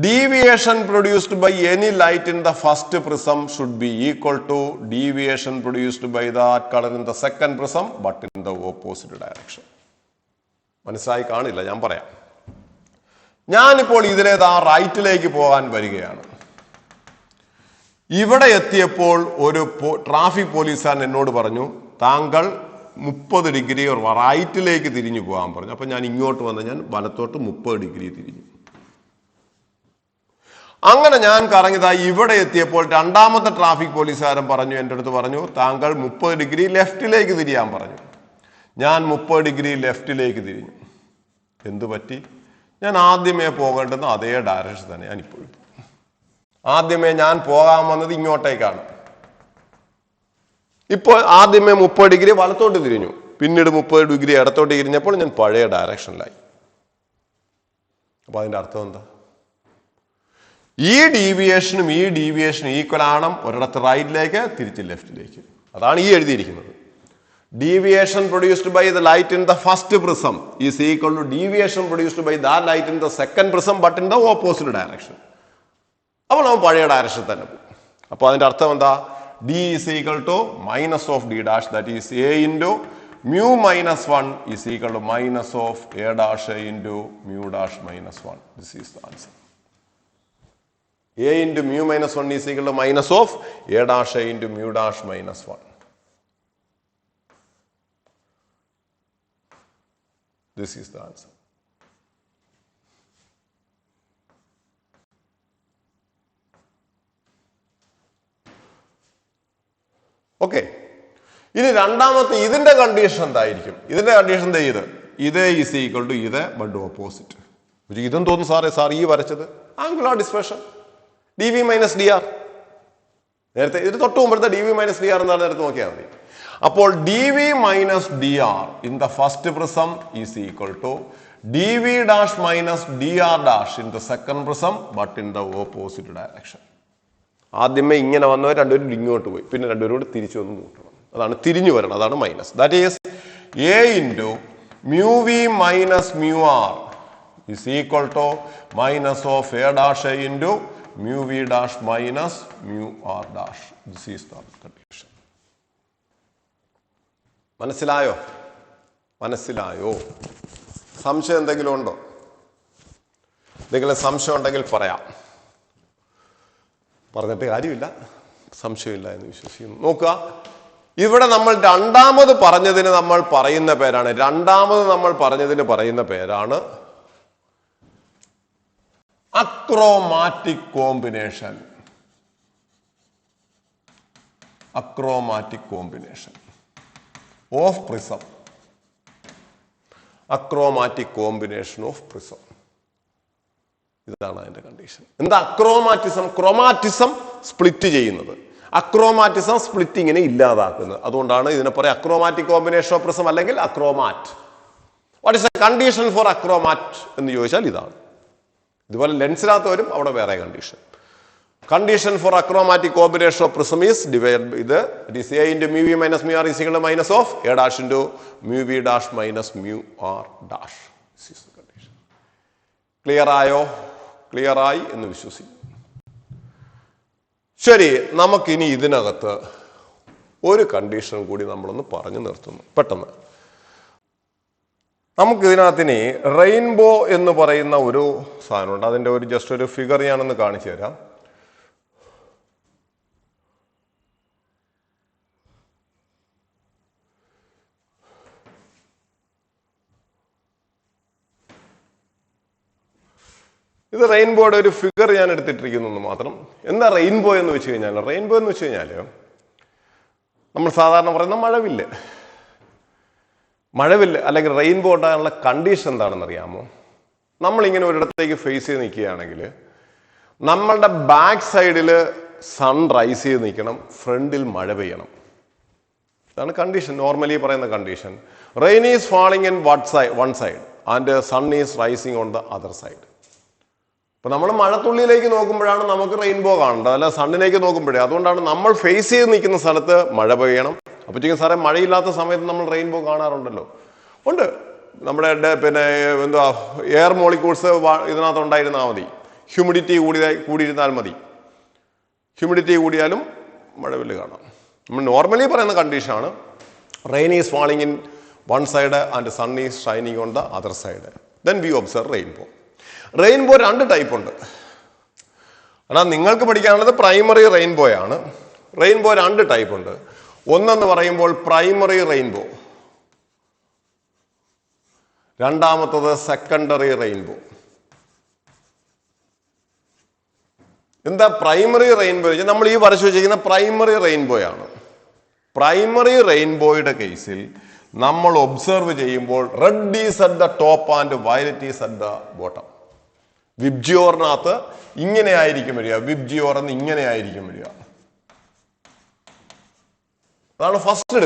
deviation produced by any light in the first prism should be equal to deviation produced by that colour in the second prism but in the opposite direction. മനസ്സിലായി കാണില്ല, ഞാൻ പറയാം. ഞാനിപ്പോൾ ഇതിലേതാ റൈറ്റിലേക്ക് പോകാൻ വരികയാണ്. ഇവിടെ എത്തിയപ്പോൾ ഒരു ട്രാഫിക് പോലീസുകാരൻ എന്നോട് പറഞ്ഞു, താങ്കൾ 30 ഡിഗ്രി റൈറ്റിലേക്ക് തിരിഞ്ഞു പോകാൻ പറഞ്ഞു. അപ്പൊ ഞാൻ ഇങ്ങോട്ട് വന്ന് ഞാൻ വലത്തോട്ട് 30 ഡിഗ്രി തിരിഞ്ഞു. അങ്ങനെ ഞാൻ കറങ്ങിയതാ ഇവിടെ എത്തിയപ്പോൾ രണ്ടാമത്തെ ട്രാഫിക് പോലീസുകാരൻ പറഞ്ഞു, എൻ്റെ അടുത്ത് പറഞ്ഞു, താങ്കൾ 30 ഡിഗ്രി ലെഫ്റ്റിലേക്ക് തിരിയാൻ പറഞ്ഞു. ഞാൻ 30 ഡിഗ്രി ലെഫ്റ്റിലേക്ക് തിരിഞ്ഞു. എന്തു പറ്റി? ഞാൻ ആദ്യമേ പോകേണ്ടുന്ന അതേ ഡയറക്ഷൻ തന്നെ ഞാൻ ഇപ്പോഴും. ആദ്യമേ ഞാൻ പോകാൻ വന്നത് ഇങ്ങോട്ടേക്കാണ്. ഇപ്പോൾ ആദ്യമേ 30 ഡിഗ്രി വലത്തോട്ട് തിരിഞ്ഞു, പിന്നീട് 30 ഡിഗ്രി ഇടത്തോട്ട് തിരിഞ്ഞപ്പോൾ ഞാൻ പഴയ ഡയറക്ഷനിലായി. അപ്പൊ അതിന്റെ അർത്ഥം എന്താ? ഈ ഡീവിയേഷനും ഈക്വൽ ആണ്. ഒരിടത്ത് റൈറ്റിലേക്ക്, തിരിച്ച് ലെഫ്റ്റിലേക്ക്. അതാണ് ഈ എഴുതിയിരിക്കുന്നത്. Deviation produced by the light in the first prism is equal to deviation produced by that light in the second prism but in the opposite direction. അപ്പോൾ നമ്മൾ പഴയ ഡയറക്ഷൻ തന്നെ പോകും. അപ്പോൾ അതിന്റെ അർത്ഥം എന്താ? D is equal to minus of D dash, that is A into mu minus 1 is equal to minus of A dash A into mu dash minus 1. This is the answer. A into mu minus 1 is equal to minus of A dash A into mu dash minus 1. This is the answer. Okay, ഇനി രണ്ടാമത്തെ ഇതിന്റെ condition എന്തായിരിക്കും? ഇതിന്റെ condition ഇത് is equal to ഇത് but opposite. ഇതും തോന്നുന്നു sir ഈ വരച്ചത് angular dispersion dv minus D R. നേരത്തെ ഇത് തൊട്ട് മുമ്പത്തെ dv മൈനസ് ഡി ആർ എന്നാണ് നേരത്തെ നോക്കിയാൽ മതി. അപ്പോൾ dv minus D R in the first prism is equal to dv dash minus D R dash in the second prism but in the opposite direction. ആദ്യമേ ഇങ്ങനെ വന്നവർ രണ്ടുപേരും ഇങ്ങോട്ട് പോയി, പിന്നെ രണ്ടുപേരും കൂടി തിരിച്ചു വന്ന് കൂട്ടണം. അതാണ് തിരിഞ്ഞു വരണം, അതാണ് minus. That is A into mu V minus mu R is equal to minus of a dash a into mu v dash minus mu r dash. This is the condition. മനസ്സിലായോ? സംശയം എന്തെങ്കിലും ഉണ്ടോ? എന്തെങ്കിലും സംശയം ഉണ്ടെങ്കിൽ പറയാം. പറഞ്ഞിട്ട് കാര്യമില്ല, സംശയമില്ല എന്ന് വിശ്വസിക്കുന്നു. നോക്കുക, ഇവിടെ നമ്മൾ രണ്ടാമത് പറഞ്ഞതിന് നമ്മൾ പറയുന്ന പേരാണ് achromatic combination. Of prism. Achromatic combination of prism. ഇതാണ് അതിന്റെ കണ്ടീഷൻ. എന്താ അക്രോമാറ്റിസം? ക്രോമാറ്റിസം സ്പ്ലിറ്റ് ചെയ്യുന്നത്, അക്രോമാറ്റിസം സ്പ്ലിറ്റിങ്ങിനെ ഇല്ലാതാക്കുന്നത്. അതുകൊണ്ടാണ് ഇതിനെ പറയാം അക്രോമാറ്റിക് കോമ്പിനേഷൻ ഓഫ് പ്രിസം അല്ലെങ്കിൽ achromat. What is a condition for achromat എന്ന് ചോദിച്ചാൽ ഇതാണ്. ഇതുപോലെ ലെൻസിനകത്ത് അവിടെ വേറെ condition. Condition for achromatic combination of prism is divide ഇത് is A into mu V minus mu R is equal to minus of A dash into mu V dash minus mu R dash. കണ്ടീഷൻ ക്ലിയറായി എന്ന് വിശ്വസിക്കും. ശരി, നമുക്കിനി ഇതിനകത്ത് ഒരു condition കൂടി നമ്മളൊന്ന് പറഞ്ഞു നിർത്തുന്നു പെട്ടെന്ന്. നമുക്ക് ഇതിനകത്തിനി റെയിൻബോ എന്ന് പറയുന്ന ഒരു സാധനമുണ്ട്. അതിന്റെ ജസ്റ്റ് ഒരു ഫിഗർ ഞാനൊന്ന് കാണിച്ചു തരാം. ഇത് റെയിൻബോയുടെ ഒരു ഫിഗർ ഞാൻ എടുത്തിട്ടിരിക്കുന്നു മാത്രം. എന്താ റെയിൻബോ എന്ന് വെച്ച് കഴിഞ്ഞാൽ നമ്മൾ സാധാരണ പറയുന്ന മഴവില്ല് അല്ലെങ്കിൽ റെയിൻബോ ഉണ്ടാകാനുള്ള കണ്ടീഷൻ എന്താണെന്ന് അറിയാമോ? നമ്മളിങ്ങനെ ഒരിടത്തേക്ക് ഫേസ് ചെയ്ത് നിൽക്കുകയാണെങ്കിൽ നമ്മളുടെ ബാക്ക് സൈഡിൽ സൺ റൈസ് ചെയ്ത് നിൽക്കണം, ഫ്രണ്ടിൽ മഴ പെയ്യണം. ഇതാണ് കണ്ടീഷൻ, നോർമലി പറയുന്ന condition. Rain is falling in one side and sun is rising on the other side. അപ്പൊ നമ്മൾ മഴത്തുള്ളിയിലേക്ക് നോക്കുമ്പോഴാണ് നമുക്ക് റെയിൻബോ കാണേണ്ടത്, അല്ല സണ്ണിലേക്ക് നോക്കുമ്പോഴേ. അതുകൊണ്ടാണ് നമ്മൾ ഫേസ് ചെയ്ത് നിൽക്കുന്ന സ്ഥലത്ത് മഴ പെയ്യണം. അപ്പോഴത്തേക്കും സാറേ മഴയില്ലാത്ത സമയത്ത് നമ്മൾ റെയിൻബോ കാണാറുണ്ടല്ലോ. ഉണ്ട്, നമ്മുടെ എയർ മോളിക്യൂൾസ് ഇതിനകത്ത് ഉണ്ടായിരുന്നാൽ മതി, ഹ്യൂമിഡിറ്റി കൂടിയിരുന്നാൽ മതി. ഹ്യൂമിഡിറ്റി കൂടിയാലും മഴവില്ല് കാണാം. നമ്മൾ നോർമലി പറയുന്ന കണ്ടീഷനാണ് rain is falling in one side and sun is shining on the other side. Then we observe rainbow. Rainbow രണ്ട് ടൈപ്പ് ഉണ്ട്. എന്നാൽ നിങ്ങൾക്ക് പഠിക്കാനുള്ളത് പ്രൈമറി റെയിൻബോയാണ്. റെയിൻബോ രണ്ട് ടൈപ്പ് ഉണ്ട്. ഒന്നെന്ന് പറയുമ്പോൾ പ്രൈമറി റെയിൻബോ, രണ്ടാമത്തത് സെക്കൻഡറി റെയിൻബോ. എന്താ പ്രൈമറി റെയിൻബോ? നമ്മൾ ഈ വരച്ചു വെച്ചിരിക്കുന്ന പ്രൈമറി റെയിൻബോയാണ്. പ്രൈമറി റെയിൻബോയുടെ കേസിൽ നമ്മൾ ഒബ്സർവ് ചെയ്യുമ്പോൾ red is at the top and violet is at the bottom. വിബ്ജിയോറിനകത്ത് ഇങ്ങനെ ആയിരിക്കും വരിക, വിബ്ജിയോർ എന്ന് ഇങ്ങനെ ആയിരിക്കും വരിക. അതാണ് ഫസ്റ്റ്.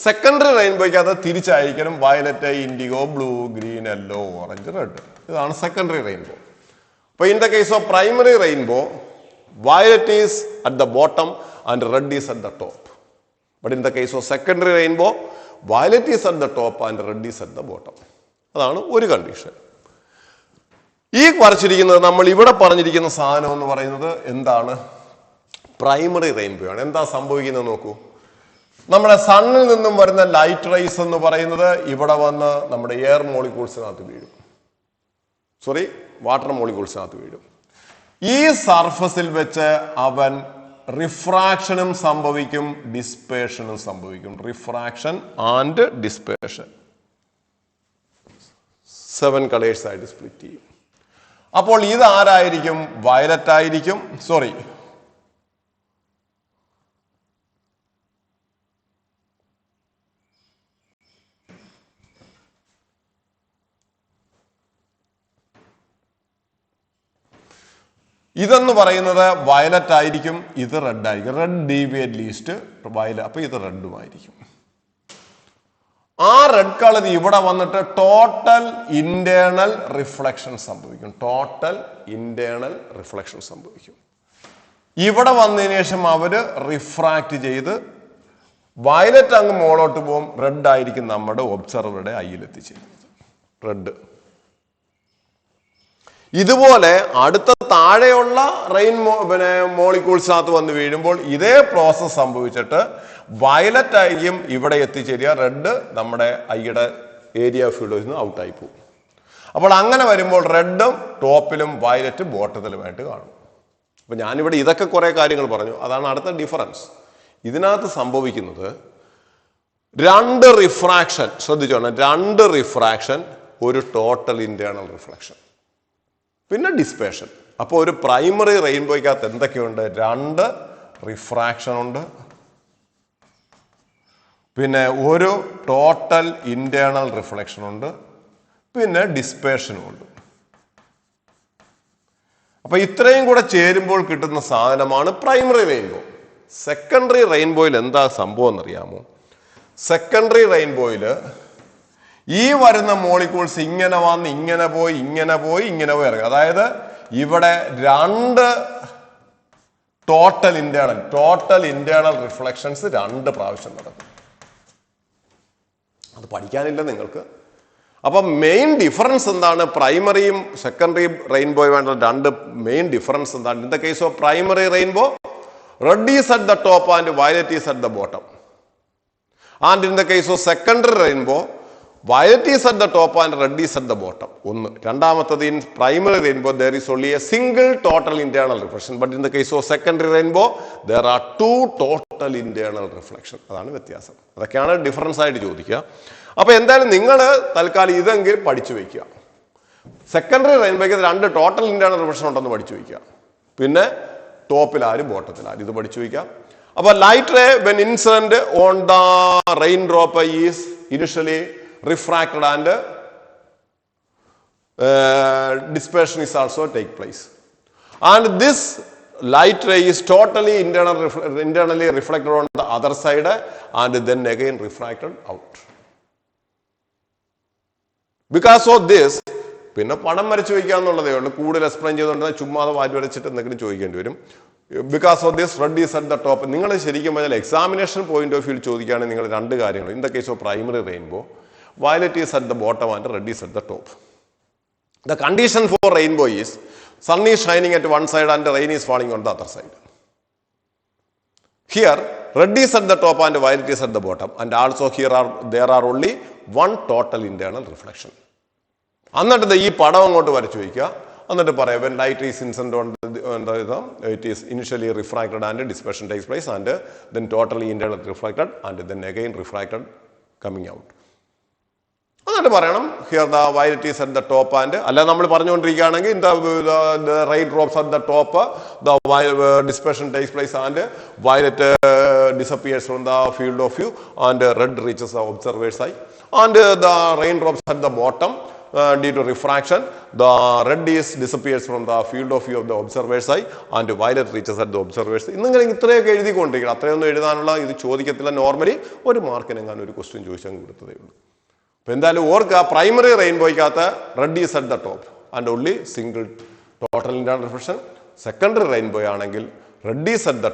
സെക്കൻഡറി റെയിൻബോയ്ക്ക് അത് തിരിച്ചായിരിക്കണം, violet, indigo, blue, green, yellow, orange, red. ഇതാണ് സെക്കൻഡറി റെയിൻബോ. അപ്പൊ in the case of primary rainbow, violet is at the bottom and red is at the top. But in the case of secondary rainbow, violet is at the top and red is at the bottom. അതാണ് ഒരു condition. ഈ വരച്ചിരിക്കുന്നത് നമ്മൾ ഇവിടെ പറഞ്ഞിരിക്കുന്ന സാധനം എന്ന് പറയുന്നത് എന്താണ്? പ്രൈമറി റെയിൻബോ ആണ്. എന്താ സംഭവിക്കുന്നത് നോക്കൂ. നമ്മുടെ സണ്ണിൽ നിന്നും വരുന്ന ലൈറ്റ് റൈസ് എന്ന് പറയുന്നത് ഇവിടെ വന്ന് നമ്മുടെ എയർ മോളിക്യൂൾസിനകത്ത് വീഴും, വാട്ടർ മോളിക്യൂൾസിനകത്ത് വീഴും. ഈ സർഫസിൽ വെച്ച് അവൻ റിഫ്രാക്ഷനും സംഭവിക്കും, ഡിസ്പേർഷനും സംഭവിക്കും. Refraction and dispersion. 7 കളേഴ്സ് ആയിട്ട് സ്പ്ലിറ്റ് ചെയ്യും. അപ്പോൾ ഇത് ആരായിരിക്കും? വയലറ്റ് ആയിരിക്കും. സോറി, ഇതെന്ന് പറയുന്നത് വയലറ്റ് ആയിരിക്കും, ഇത് റെഡ് ആയിരിക്കും. റെഡ് ഡീവിയേറ്റ് ലീസ്റ്റ് വയലറ്റ്, അപ്പൊ ഇത് റെഡുമായിരിക്കും. ആ റെഡ് കളർ ഇവിടെ വന്നിട്ട് ടോട്ടൽ ഇന്റേണൽ റിഫ്ലക്ഷൻ സംഭവിക്കും. ടോട്ടൽ ഇന്റേണൽ റിഫ്ലക്ഷൻ സംഭവിക്കും. ഇവിടെ വന്നതിന് ശേഷം അവര് റിഫ്രാക്ട് ചെയ്ത് വയലറ്റ് അങ്ങ് മോളോട്ട് പോകും. റെഡ് ആയിരിക്കും നമ്മുടെ ഒബ്സർവറുടെ ഐയിൽ എത്തിച്ചേരുന്നത്. റെഡ് ഇതുപോലെ അടുത്ത താഴെയുള്ള മോളിക്യൂൾസിനകത്ത് വന്ന് വീഴുമ്പോൾ ഇതേ പ്രോസസ് സംഭവിച്ചിട്ട് വയലറ്റ് ആയിരിക്കും ഇവിടെ എത്തിച്ചേരുക. റെഡ് നമ്മുടെ ഐയുടെ ഏരിയ ഓഫ് ഫീൽഡിൽ നിന്ന് ഔട്ടായി പോകും. അപ്പോൾ അങ്ങനെ വരുമ്പോൾ റെഡും ടോപ്പിലും വയലറ്റ് ബോട്ടത്തിലുമായിട്ട് കാണും. അപ്പൊ ഞാനിവിടെ ഇതൊക്കെ കുറെ കാര്യങ്ങൾ പറഞ്ഞു. അതാണ് അടുത്ത ഡിഫറൻസ്. ഇതിനകത്ത് സംഭവിക്കുന്നത് രണ്ട് റിഫ്രാക്ഷൻ, ശ്രദ്ധിച്ചോണം, രണ്ട് റിഫ്രാക്ഷൻ, ഒരു ടോട്ടൽ ഇന്റേണൽ റിഫ്ലക്ഷൻ, പിന്നെ ഡിസ്പേഷൻ. അപ്പോൾ ഒരു പ്രൈമറി റെയിൻബോയ്ക്കകത്ത് എന്തൊക്കെയുണ്ട്? രണ്ട് റിഫ്രാക്ഷൻ ഉണ്ട്, പിന്നെ ഒരു ടോട്ടൽ ഇന്റേണൽ റിഫ്ലക്ഷൻ ഉണ്ട്, പിന്നെ ഡിസ്പേഷനും ഉണ്ട്. അപ്പൊ ഇത്രയും കൂടെ ചേരുമ്പോൾ കിട്ടുന്ന സാധനമാണ് പ്രൈമറി റെയിൻബോ. സെക്കൻഡറി റെയിൻബോയിൽ എന്താ സംഭവം എന്നറിയാമോ? സെക്കൻഡറി റെയിൻബോയില് ഈ വരുന്ന മോളിക്യൂൾസ് ഇങ്ങനെ വന്ന് ഇങ്ങനെ പോയി ഇങ്ങനെ പോയി ഇങ്ങനെ പോയി ഇറങ്ങും. അതായത് ഇവിടെ രണ്ട് ടോട്ടൽ ഇന്റേണൽ റിഫ്ലക്ഷൻസ് രണ്ട് പ്രാവശ്യം നടക്കും. അത് പഠിക്കാനില്ല നിങ്ങൾക്ക്. അപ്പൊ മെയിൻ ഡിഫറൻസ് എന്താണ്? പ്രൈമറിയും സെക്കൻഡറിയും റെയിൻബോയും വേണ്ട രണ്ട് മെയിൻ ഡിഫറൻസ് എന്താണ്? In the case of primary rainbow, red is at the top and violet is at the bottom. And in the case of secondary rainbow, violet is at the top and red is at the bottom. ഒന്ന്. രണ്ടാമത്തത് in primary rainbow there is only a single total internal reflection, but in the case of secondary rainbow there are two total internal reflection. അതാണ് വ്യത്യാസം. അതൊക്കെയാണ് difference ആയിട്ട് ചോദിക്കുക. അപ്പൊ എന്തായാലും നിങ്ങൾ തൽക്കാലം ഇതെങ്കിലും പഠിച്ചു വെക്കുക. സെക്കൻഡറി റെയിൻബോയ്ക്ക് രണ്ട് ടോട്ടൽ ഇന്റേണൽ റിഫ്ലക്ഷൻ ഉണ്ടെന്ന് പഠിച്ചു വെക്കുക. പിന്നെ ടോപ്പിലാരും ബോട്ടത്തിലാരും ഇത് പഠിച്ചു വെക്കുക. അപ്പൊ light ray when incident on the raindrop is initially refracted and dispersion is also take place, and this light ray is totally internally reflected on the other side and then again refracted out. Because of this, പിന്നെ പടം വരച്ചു വയ്ക്കാന്നുള്ളതേ ഉള്ളൂ. കൂടുതൽ explain ചെയ്തുകൊണ്ട് ചുമ്മാതെ വാരി വരച്ചിട്ട് എന്തെങ്കിലും ചോദിക്കേണ്ടി വരും. Because of this red is at the top. നിങ്ങൾ ശരിക്കും പറഞ്ഞാൽ എക്സാമിനേഷൻ പോയിന്റ് ഓഫ് വ്യൂ ചോദിക്കുകയാണെങ്കിൽ നിങ്ങൾ രണ്ട് കാര്യങ്ങൾ. In the case of primary rainbow, violet is at the bottom and red is at the top. The condition for rainbow is sun is shining at one side and rain is falling on the other side. Here red is at the top and violet is at the bottom, and also there are only one total internal reflection. എന്നിട്ട് ഈ പടം അങ്ങോട്ട് വരച്ചു വയ്ക്കുക. എന്നിട്ട് പറയാം when light is incident on it is initially refracted and dispersion takes place and then totally internal reflected and then again refracted coming out. എന്നിട്ട് പറയണം here the violet is at the top and, അല്ല നമ്മൾ പറഞ്ഞുകൊണ്ടിരിക്കുകയാണെങ്കിൽ the rain drops at the top, the dispersion takes place and violet disappears from the field of view and red reaches the observer's eye and the rain drops at the bottom due to refraction, the red is disappears from the field of view of the observer's eye and violet reaches at the observer's eye. ഇന്നിങ്ങനെ ഇത്രയൊക്കെ എഴുതിക്കൊണ്ടിരിക്കണം. അത്രയൊന്നും എഴുതാനുള്ള ഇത് ചോദിക്കത്തില്ല. Normally ഒരു മാർക്കിനെങ്ങാനും ഒരു question ചോദിച്ചാൽ കൊടുത്തതേ ഉള്ളൂ. അപ്പൊ എന്തായാലും ഓർക്കുക, പ്രൈമറി റെയിൻബോയ്ക്കകത്ത് red is at the top and only single total internal reflection. Secondary rainbow ആണെങ്കിൽ red is at the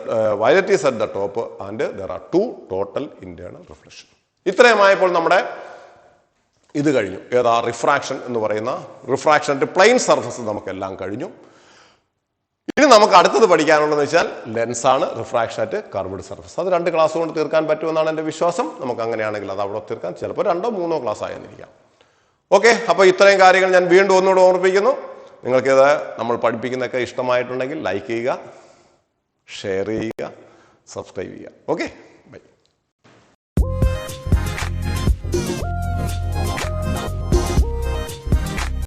violet is at the top and there are two total internal reflection. ഇത്രയുമായപ്പോൾ നമ്മുടെ ഇത് കഴിഞ്ഞു. ഏതാ റിഫ്രാക്ഷൻ എന്ന് പറയുന്ന റിഫ്രാക്ഷൻ്റെ plain surface നമുക്കെല്ലാം കഴിഞ്ഞു. ഇനി നമുക്ക് അടുത്തത് പഠിക്കാനുള്ളതെന്ന് വെച്ചാൽ ലെൻസാണ്, റിഫ്രാക്ഷൻ അറ്റ് കർവ്ഡ് സർഫസ്. അത് 2 ക്ലാസ് കൊണ്ട് തീർക്കാൻ പറ്റുമെന്നാണ് എൻ്റെ വിശ്വാസം. നമുക്ക് അങ്ങനെയാണെങ്കിൽ അത് അവിടെ തീർക്കാൻ ചിലപ്പോൾ 2 or 3 ക്ലാസ് ആയെന്നിരിക്കാം. ഓക്കെ, അപ്പോൾ ഇത്രയും കാര്യങ്ങൾ ഞാൻ വീണ്ടും ഒന്നുകൂടെ ഓർമ്മിപ്പിക്കുന്നു. നിങ്ങൾക്കിത് നമ്മൾ പഠിപ്പിക്കുന്നതൊക്കെ ഇഷ്ടമായിട്ടുണ്ടെങ്കിൽ ലൈക്ക് ചെയ്യുക, ഷെയർ ചെയ്യുക, സബ്സ്ക്രൈബ് ചെയ്യുക. Okay, by.